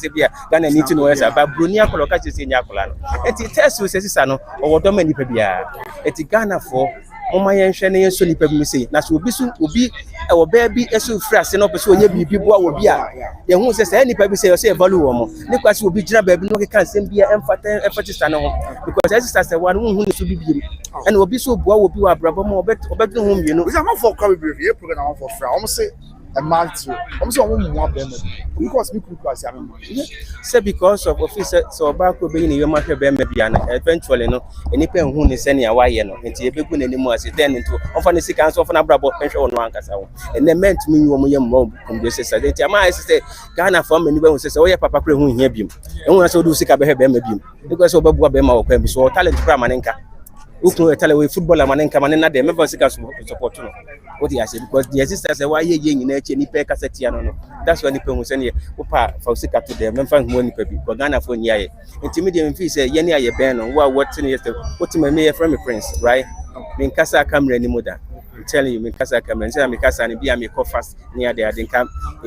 Gana need to know as about Brunia or catches in Yakulan. And it tells you, says Sano, or what Dominic Pabia. It's Ghana for. My and so nipa me say na so obi so obi e baby eso fresh no person onye bibi bo obi a ye hu say nipa bi say value wo mo ne kwase obi gira baby no keka nsem bia emphasis na ho because as sister say one hu ne so bibi and obi so bo obi wa brabo mo obedu hu mi no we am for come brief here program for free almost say a month almost one more because we could pass say because of officer so back ko be ni yo ma hwe be ma bia na eventually no enipa hu ne se ne ya waye no nti ebegu n'animu ase then into ofa ne sika so ofa na brabo penhwe won ankasa wo and the meant me wo mo yam mo kumbe se nti ama say Ghana for many be hu say wo papa kure hu hia biem ehun say do sika be hwe be ma biem because obabu be ma wo kwa bi so talent kura manenka ukun tell away footballer manenka manena de me sika support no what you say because the sisters say why ye nyina eche ni pe cassette no that's why ni pe hu say ne opa fa sika to them memfa hu ni pe bi ko Ghana for nya ye intermediate fee say ye ne aye ben no what ne yesterday what me from me prince right me kasa camera ni moda I'm telling you, me kasa camera. Nse me kasa ni bia me call fast near there. Then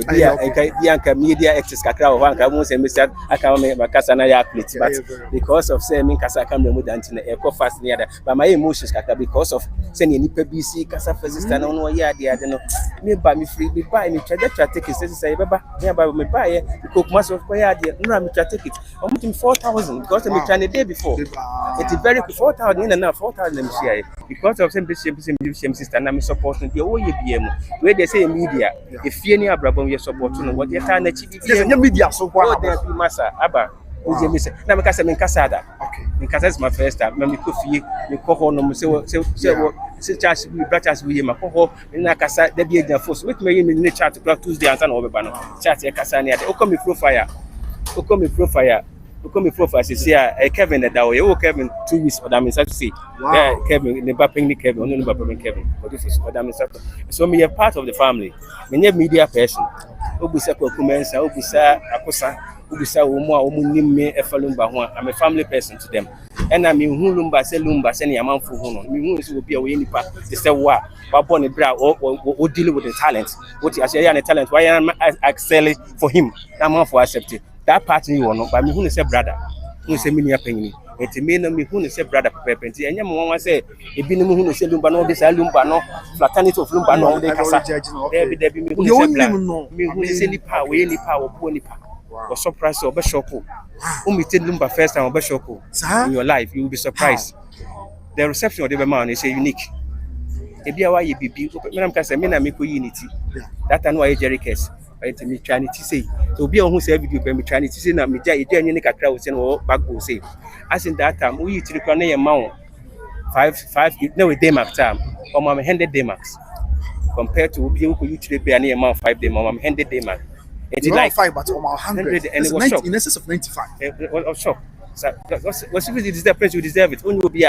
bia media actors kakra o wanka mo say me start aka me kasa na ya plate, but because of say me kasa camera mo dan tin e call fast near there. But my emotions kakra because of say ni nipa BC kasa first sister na no ya there no. Me ba me free me buy me try take it say baba me ba me buy because most of ko ya there. No me try take it. I'm putting 4,000 because me try the day before. It is very 4,000 in and now 4,000 them share because of same sister na me supporting the whole BM where they say media if you any abrabom you support no what you can achieve the media so what there be massa aba we me say na me kasa da okay me kasa is my first time me ko fie me ko ho no me say church we brothers we ma ko ho na kasa da bi agent force with me in chat to Tuesday answer no obeba no chat e kasa na o come profile see Kevin that way Kevin 2 weeks or that means to say yeah Kevin never ping Kevin only never ping Kevin but this is what I mean so me a part of the family me media person obusa kokumensa obusa akosa obusa omo nim me efalumba ho I'm a family person to them and I mean hu lumba say ne amanfo hu no me hu so obi a we nipa they say wa born a bra or deal with the talent what I say the talent why am I excel for him that man for accept it. That part you want, but me who say brother, who say me near penny. It me no me who say brother pepenti. And one say, if you know who say lumba no, this lumba no, fraternity of lumba no, they can there be me who say black. Me who say any power, poor any power. Or surprise or beshoko. Who meet lumba first time or beshoko in your life, you will be surprised. The reception of the man is unique. If you are you be, me can say me na me ko unity. That I know I Jerry case. To me trying to say to be on who say video me trying to say na me dey any kakra we say no back go say as in that time we to the na amount 5 no we day mark time or my 100 day marks compared to be who you to be any amount 5 day my 100 day mark it's like 5 but 100 and it was in excess of 95 it was shock so what's really the difference you deserve it only will be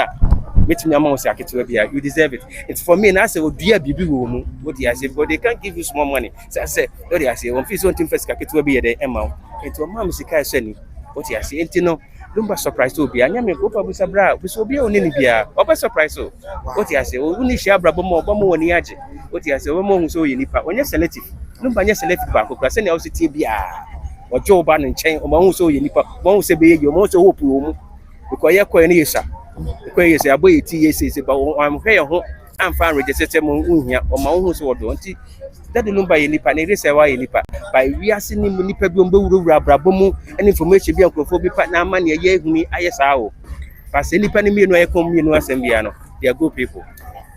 which you deserve it. It's for me, and I say, oh, dear, baby, what do I say? But they can't give you small money. So I say, what do I say? One piece one thing first, it will be the amount. Into a mom, I say, what do I say? And you know, don't surprise to be. I am a go for Sabra, which will be on India. Over surprise. So what do I say? Oh, only share Brabamo, Bomo, and Yaji. What do I say? One so you when you're selective. No, but you're selective back, because then also TBR or Joe Ban and Chain, or Mon so you nipper, won't say be your most hope because you're quite near. Because say aboy TSA but I'm here I'm fine register mo nhia o ma hu so do nti that the number ye nipa na dey say why nipa by we are seeing nipa bi on be wura brabomu any information bi ankofo bi pa na ama na ye ehuni ayesa o pa se nipa ni mienu ayekom mienu asem bia no they are good people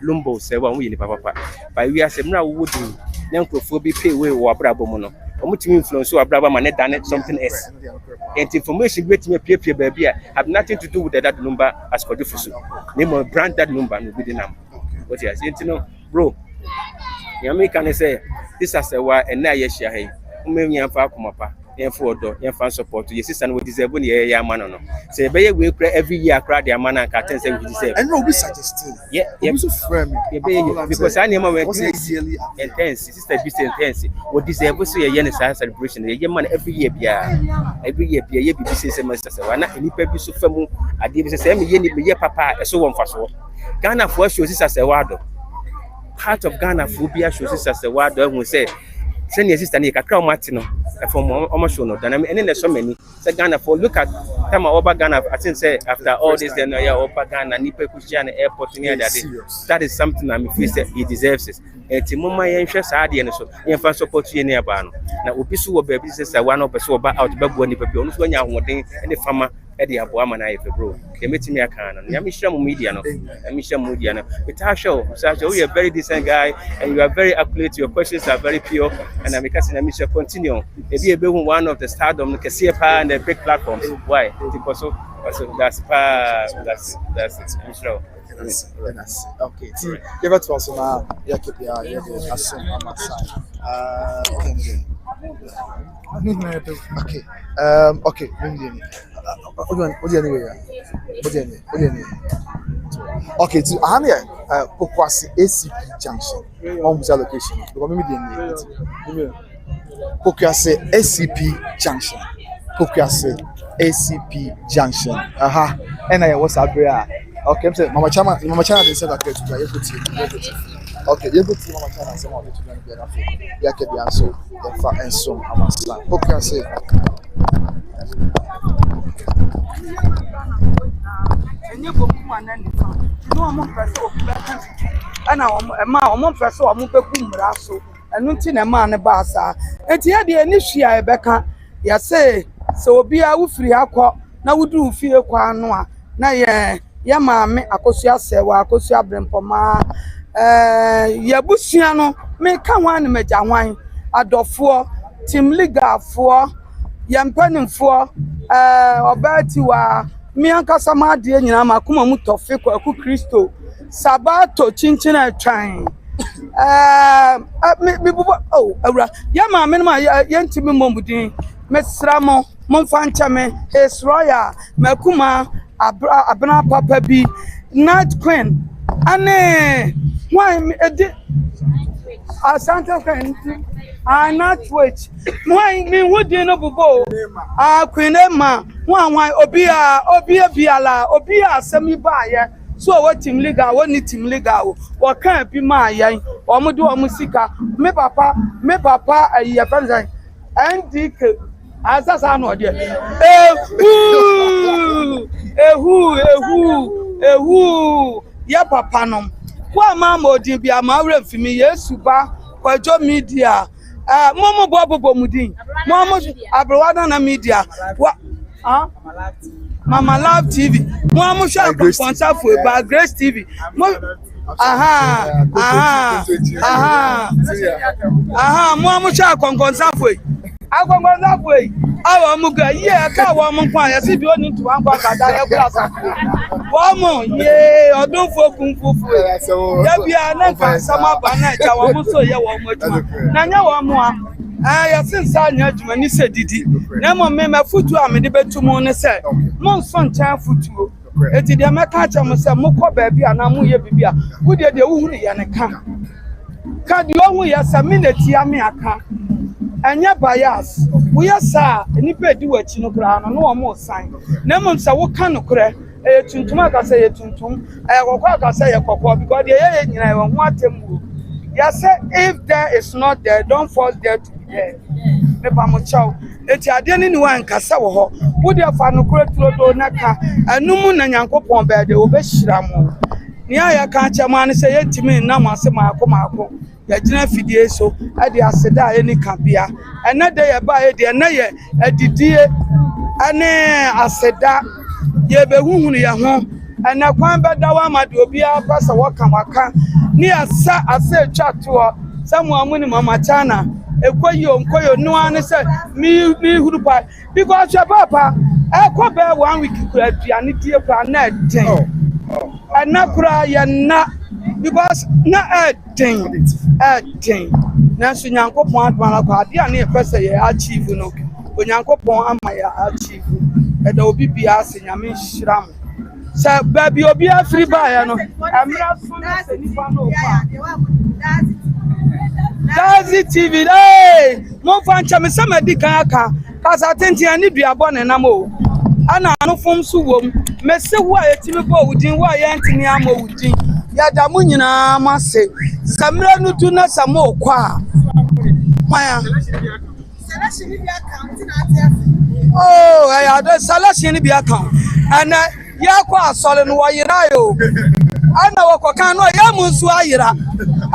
lumbo say wa hu ye nipa papa by we are say mra wo do na ankofo bi pay we wo brabomu no omuti influence wa braba man than something else. And information with me pay baby have nothing to do with that number as for difference. Name of brand that number no be the number. What you say, you know, bro. You make can say this as a why and now you share hey. Me yan fa kuma pa. Yan for do, yan fan support. Your sister will deserve when you man no. Say be we every year crowd their man and can say we deserve. And no be suggesting. Yeah, yeah. So frame because I name we intense. Sister be intense. We deserve so ye celebration. Ye man every year ye be say semester say na any pe bi so famu ade be say me ye papa so won fa so. Ghana for show sister say wado. Part of Ghana phobia show sister say wado who say send your sister ni kakra o mati no from almost show no dynamic and then so many say Ghana for look at time over Ghana I think say after all this then yeah over Ghana ni pe kushia na airport near that is something I feel say he deserves it and mama yen hwe saa de no so yen fa support ye ne ba no na obi so wo baby say one of person ba out ba bu ni papi onu so nya ahoden and farmer e de abo ama na ye bro ke metimi aka no ya me hira mu media no it has show so you are a very decent guy and you are very accurate, your questions are very pure and I'm because na me shall continue e be one of the stardom kese pa and the big platforms why because so that's it I'm sure. Okay. Give it to us now. Yeah, keep your assume on my side. Okay. Okay. Okay. To Anya, Pokwasi ACP Junction. Home location. Pokwasi ACP Junction. Pokwasi ACP Junction. And I was up here. Okay, Mama Chama, they said that you Okay, you go to Mama China some of it to be enough. Ya ke bi anso, ya fa enso amasa. Okay, say. Enye boku mana ni fa. No amo pese obi be kan. Ana omo pese omo be ku mra so. Enu nti na ma ne ba sa. Enti ya de ni hwia e be kan. Ya say obi a wo firi akọ na wudu fie kwa no a na ye maame akosua sewa akosua brempoma ya busua no me ka wan meja hwan adofo team leader fo ya mpanimfo obati wa mi ankasa ma de nyina makoma mu tofe kwa ku Kristo sabato chinchin atwan me bubo awura ya maame no ma ya ntimi momudin mesramo momfa nchame esroya makuma abna papa bi night queen ane why edi asante queen not wait why me wodi no bubo queen ma why obi biala obi asemi ba ye so what team leader what team leader wo kan bi ma yan o mo de o musika me papa ayi friends NDK asasa no de ehu ya papa nom kwa mama odin bi amawre mfimi Yesu ba kwajo media momo bobo mudin momo abrowada na media Mama Love TV momo sha konsa fo ba Grace TV momo sha konsa fo agongonza fo awo muga ye ka wo mo kwa ya si bi oni tu an kwa kada ya kula sa wo mo ye odun fo kun fufu ya bia na fa sama ba na ja wo mo so ye wo mo tuma na nya wo mo ya sinsa nya adwuma ni se didi na mo me mafutu a me de betumu ne se mo so nchan futu eti de meka cha mo se mo ko ba bia na mo ye bibia wo de wo hunu ye ne ka de wo hu ya sa minute ya me aka anya bias we yasa nipa di wachi no kra no no mo san na mo nsa wo kan no kra tuntum aka say tuntum kokko aka say kokko because dey nyina wo ho atemmu ya say if there is not there don't force there to be there me pa mo chaw eti ade ni wan kasa wo ho wo dey fa no kra turodo naka anum na nyankopon be de wo be hira mo ni aya ka chama ne say yetimi na mo ase maako ya jina fidie so ade aseda eni kabia ena de ye ba ye de na ye adidie ane aseda ye be huhunu ye ho ena kwan be da wa ma de obi apasa waka ni asa atwa to samu amuni mama chana ekoyo no ane se mi huru pa because your papa ekọ be 1 week kura aduane die kwa na den ena kura ye na because na den na so nyankopon adwala kwa ade ane pese ye achieve no onyankopon ama ya achieve eda obi bia se nyame hyiram sa baby obi afri ba ya no amra so na se nipa no pa Dazi TV mo fancha me sama di kan aka kasa tenti ani duabo ne nam o ana anofom so wom mese wo a yetimi bo wudin wo a yentini ama wudin ya da mu nyina mase samra nutu na samo kwa maya selection bi account na ate ya do selection bi account ana ya kwa asole no yira yo ana wako kan no ya munsu ayira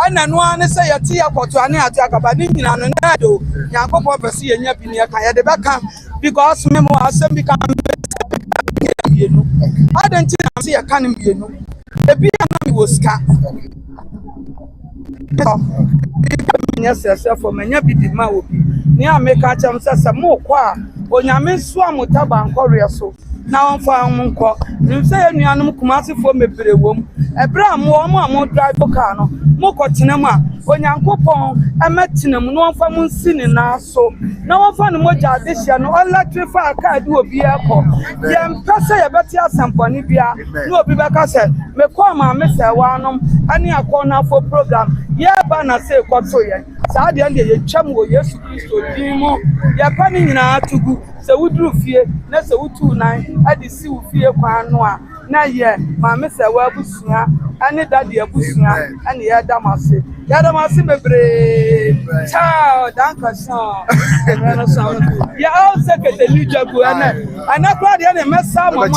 ana no ane se yati akoto ane ati akaba ni nyina no na do yankopon pese yenya bi ne kan ya de beka because me mo asem bi kan bienu adanti na se ya kan bienu ebi na mi woska nya sese for menya bi di ma obi ni ameka cham sese mo kwa onyame so amutaba nkore so na onfa nko nse enuanum kumasifo mebere wom ebra mo drive car no mo kotenam a onyankopon emetenam no onfa mo nsini na so na onfa no moja adehia no electrify car de obi ekọ ye mpese ye beti asamponi bia no obi beka se me kwa ma me se wanom ani akọ for program ye ba na se kwoto ye saa de ye twam wo Yesu Kristo din mu ye pa ni nyina atugu se wudru fie na se wutu nan adi si wo fie kwa no a na ye ma me se wa busua ɛne dade abusua ɛne yɛda mo ase bebree ciao dankasan ɛno so yɛ all secretary jagu ɛnɛ kora deɛ ne mɛsa mama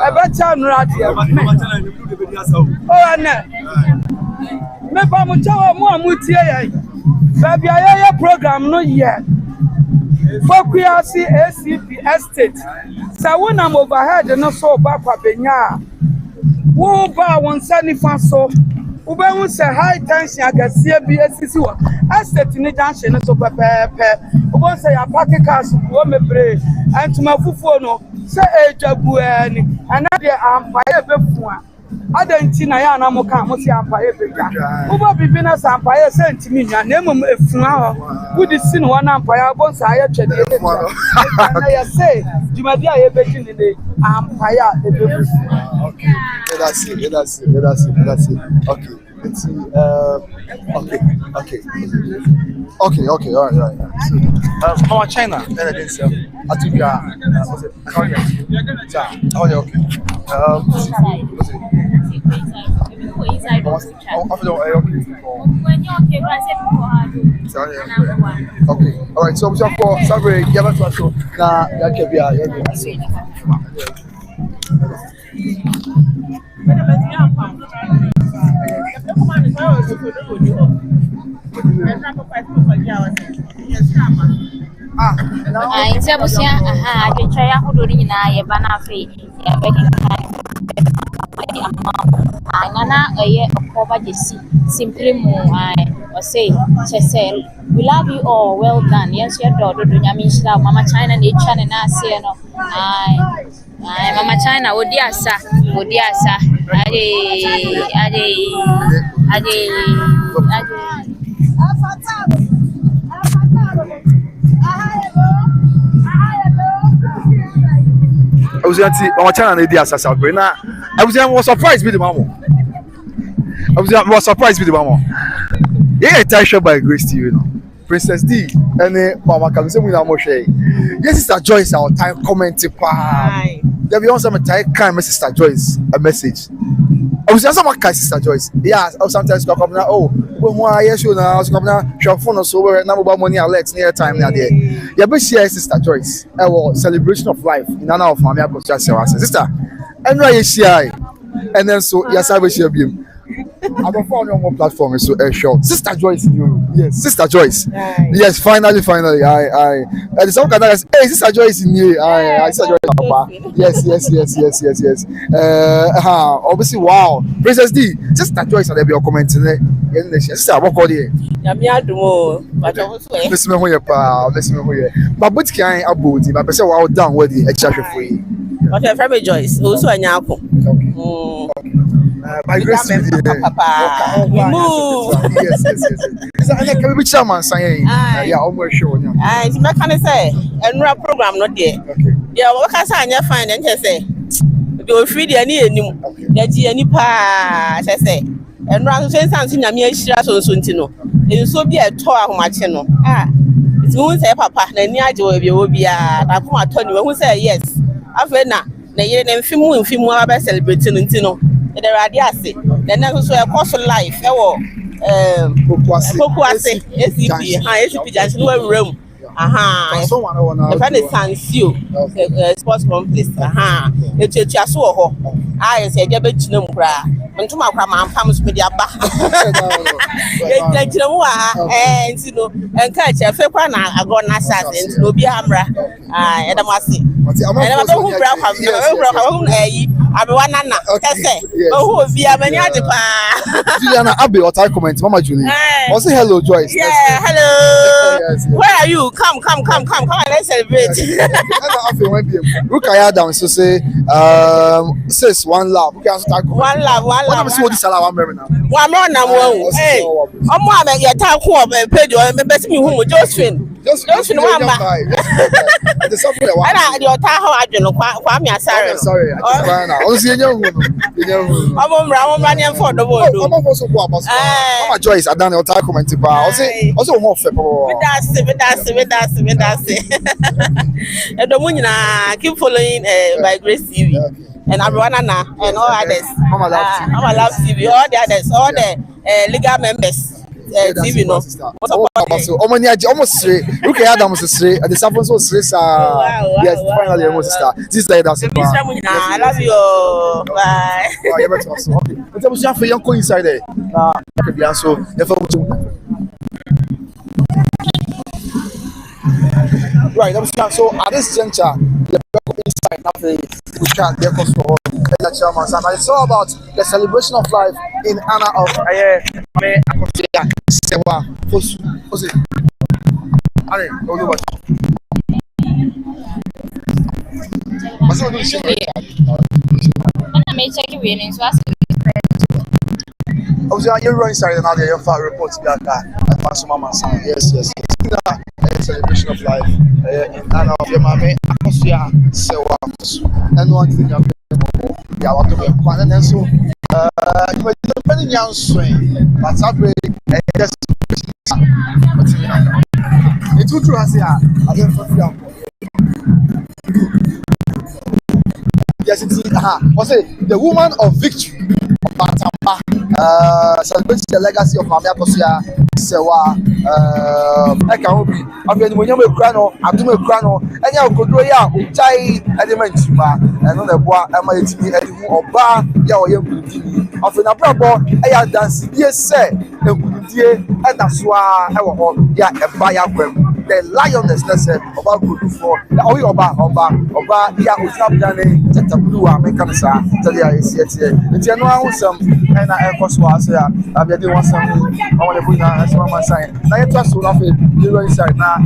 ɛbɛkyɛ nnora deɛ o ɛnɛ mepa mo kyɛw mo a motie yɛn baabi a yɛyɛ program no yɛ Fokuasi ACP Estate. Sɛ wonam overhead no so ba kwabenya a wo ba won sani fa so wobɛhu sɛ high tension agɛseɛ bi asisi wɔ estate ne junction no so pɛpɛɛpɛ wobɛhu sɛ yɛapake cars wɔ mebree ɛntoma fufuo no sɛ ɛdwagu ani ɛna deɛ ampaeɛ bɛfu a adanti na ya na mo kan mo si ampaeɛ bɛdwa wobɔ bibi na sɛ ampaeɛ sɛ ntimi nwa na mmom efu ha wodi si no na ampaeɛ abɔ nsa ayɛ twɛdeɛ na yɛ sɛ dwumadi a yɛbɛgyi ne ne ampaeɛ a ɛbɛfu. Okay, that's it. Okay, let's see. Okay, all right. So, Mama China, I think you are. Okay. Okay, all right. So, for Sabre, give us a show. Now, nti abusua adwetwa ya hodori nyinaa ye ba na afi ya bekenkan nana eye okoba jesi simply mu o say chesel we love you all, well done. Yes, your daughter do nyamisha Mama China ne chane na ase no Mama China odiasa I was Mama China na odiasa sabre na I was surprised with the mama. I was surprised with the mama. Yeah, tied by Grace TV, you know. Princess D and Mama Kamse mu na mo hwe. Yes, Sister Joyce our time comment pa. There be on some time kind Sister Joyce a message. I was just some Sister Joyce. Yeah, sometimes come now oh, when more yes you now come now your phone so we na mobile money alert near time na there. Yeah, be share Sister Joyce. Celebration of life in honor of Mama Akosia Sewa. Sister, and why you share? And then so yes I will share him. I don't follow on one platform so sure. Sister Joyce in you. Yes, Sister Joyce. Aye. Yes, finally. I and some kind of hey, Sister Joyce in you. Sister Joyce. Yes. Obviously, wow. Princess D, Sister Joyce, and there be your comments in there. Sister, what called you? Listen me here, pa. But what can I about it? But person wow down where the extra for you. Okay, from Joyce. Also, I know. By Grace TV. Yes. And can we chairman say? Yeah, almost sure. It's my kind of say, and rap program not there. Okay. Yeah, what can I find and say? Do free the any pa, say. And run saying something, I'm here, so Suntino. It so be a tour of my channel. It's won't say papa, and near you will be a Tony who say yes. I've read now. Na ye na mfimu aba celebrating ntino e dey radi ase then na so e course life e wo Fokuasi ACP junction we room the friend is Sansio sports complex etu aso ho say dey be gyina mu kra ntuma kra ma pam so me dey aba e gyina mu ntino enka che fe kwa na ago na sat ntino obi amra e da mase e da ba hu bra kwa hu abewana na kese ohu obi amani ade pa Juliana Abe or type comment Mama Julie say hello Joyce hello yes. Where are you come and let's celebrate look at down so say sis one love okay also type one love what am see this ala one memory now one more na one hey omo ame ye ta ko page o me best me hu Josephine Just no one the something that one. And your taho adweno kwa me asare. Sorry, I just find out. Once you know, I'm running for the world. I'm also go about. Mama Joyce, I done your time comment ba. Also more fe po. Me that's it. And the munyina keep following by Grace TV. And everyone and all others. Mama Love TV, all the others, all the legal members. TV no. Almost straight. Look at Adam straight. The San Francisco straight. Yes, finally almost start. Sister, that's it. I love you. Bye. Okay. Let's have a shot for young inside there. Okay, so right, so at this juncture, the inside nothing we can't get us for the chairman. And it's all about the celebration of life in honor of Mame Akosua Sewa. What's it? Allez, on va you're inside another your fire report to be yes. Celebration of life in honor of your Mame Akosua Sewa. And one thing I'm yeah, what to be quite and so you were depending young swing, but Saturday just it's true as I don't feel. Yes, it's what's it? The woman of victory of Batamba celebrating the legacy of Mame Akosua Sewa. Eka obi afẹ ni mo nyam ekura no adum ekura no enya okodoro ya ojai element ma eno na boa ema etimi edihu oba ya oye nkudini afẹ na brabo eya dance die se nkudidie ena so a ewo ho ya eba ya kwem the lioness na se oba godufo oyi oba ya osabdane tatabulu a meka sa tell ya esietie enti eno ahusam ena ekoso aso ya abiade wasam awon ebu na asama sign na yeto so na fe the inside now,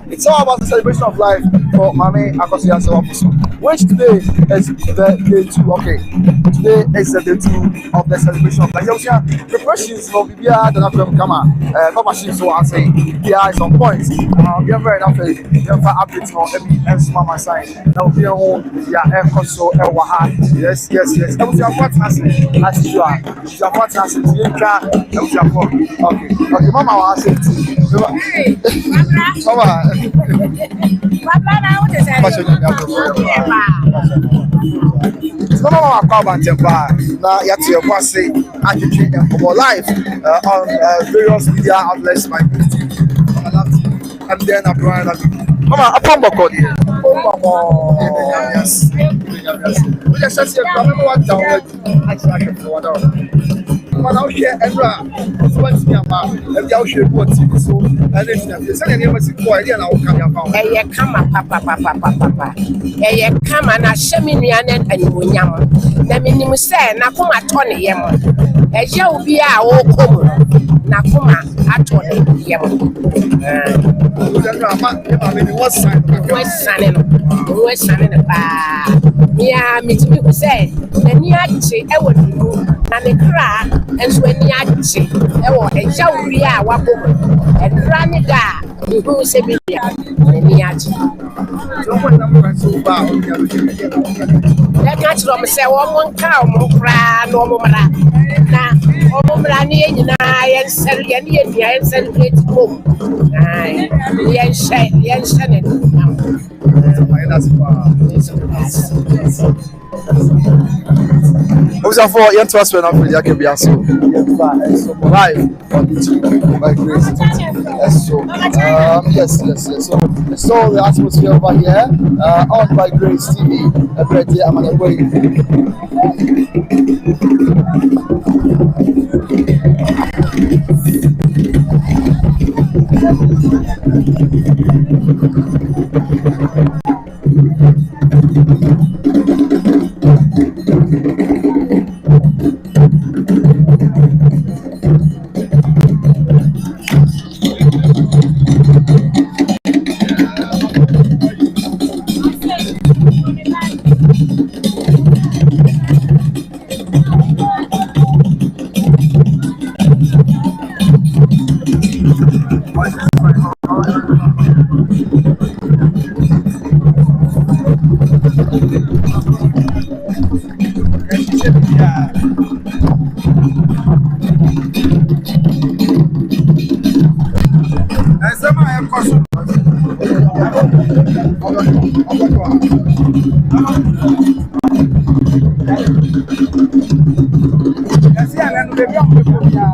it's all about the celebration of life for Mame Akosua Sewa. Which today is the day 2. Okay, today is the day 2 of the celebration of life. Preparations for Bibia Kama, machine so I say, yeah, is on point. We are very enough. We have updates on every Mama sign. Now we are home. Yeah, Ekoso Ewaha. Yes. I was your partner as you are. Your partner okay, Mama was saying, hey, Mama, now what is Mama Kaban Tempa. Now, you have to say, agitating for life on various media outlets like and then a brand Mama, a pump called you. Yes. We just say, what down. Man out here and what's your mouth? If you should put so and it's a name was quite and I'll come. Hey, come on, papa. Hey, come on, a Sheminian and William. The minimum say, Nakuma Tony Yam. A shall be our common. Nakuma at Tony Yam. What's signing a bar? Yeah, me to say, and Yachi, I would do, and the crack. And so when Yachi, and shall be our woman, and Raniga, who say, and Yachi. That catch from say one cow, no more. Now, Omrani and I and Sergani and celebrate home. Aye, yes, Obviously, for young to us, we're not really going to so live on YouTube by Grace. Yes. So the atmosphere over here on by Grace TV. Every day I'm on the way. Yasi ana no bebi on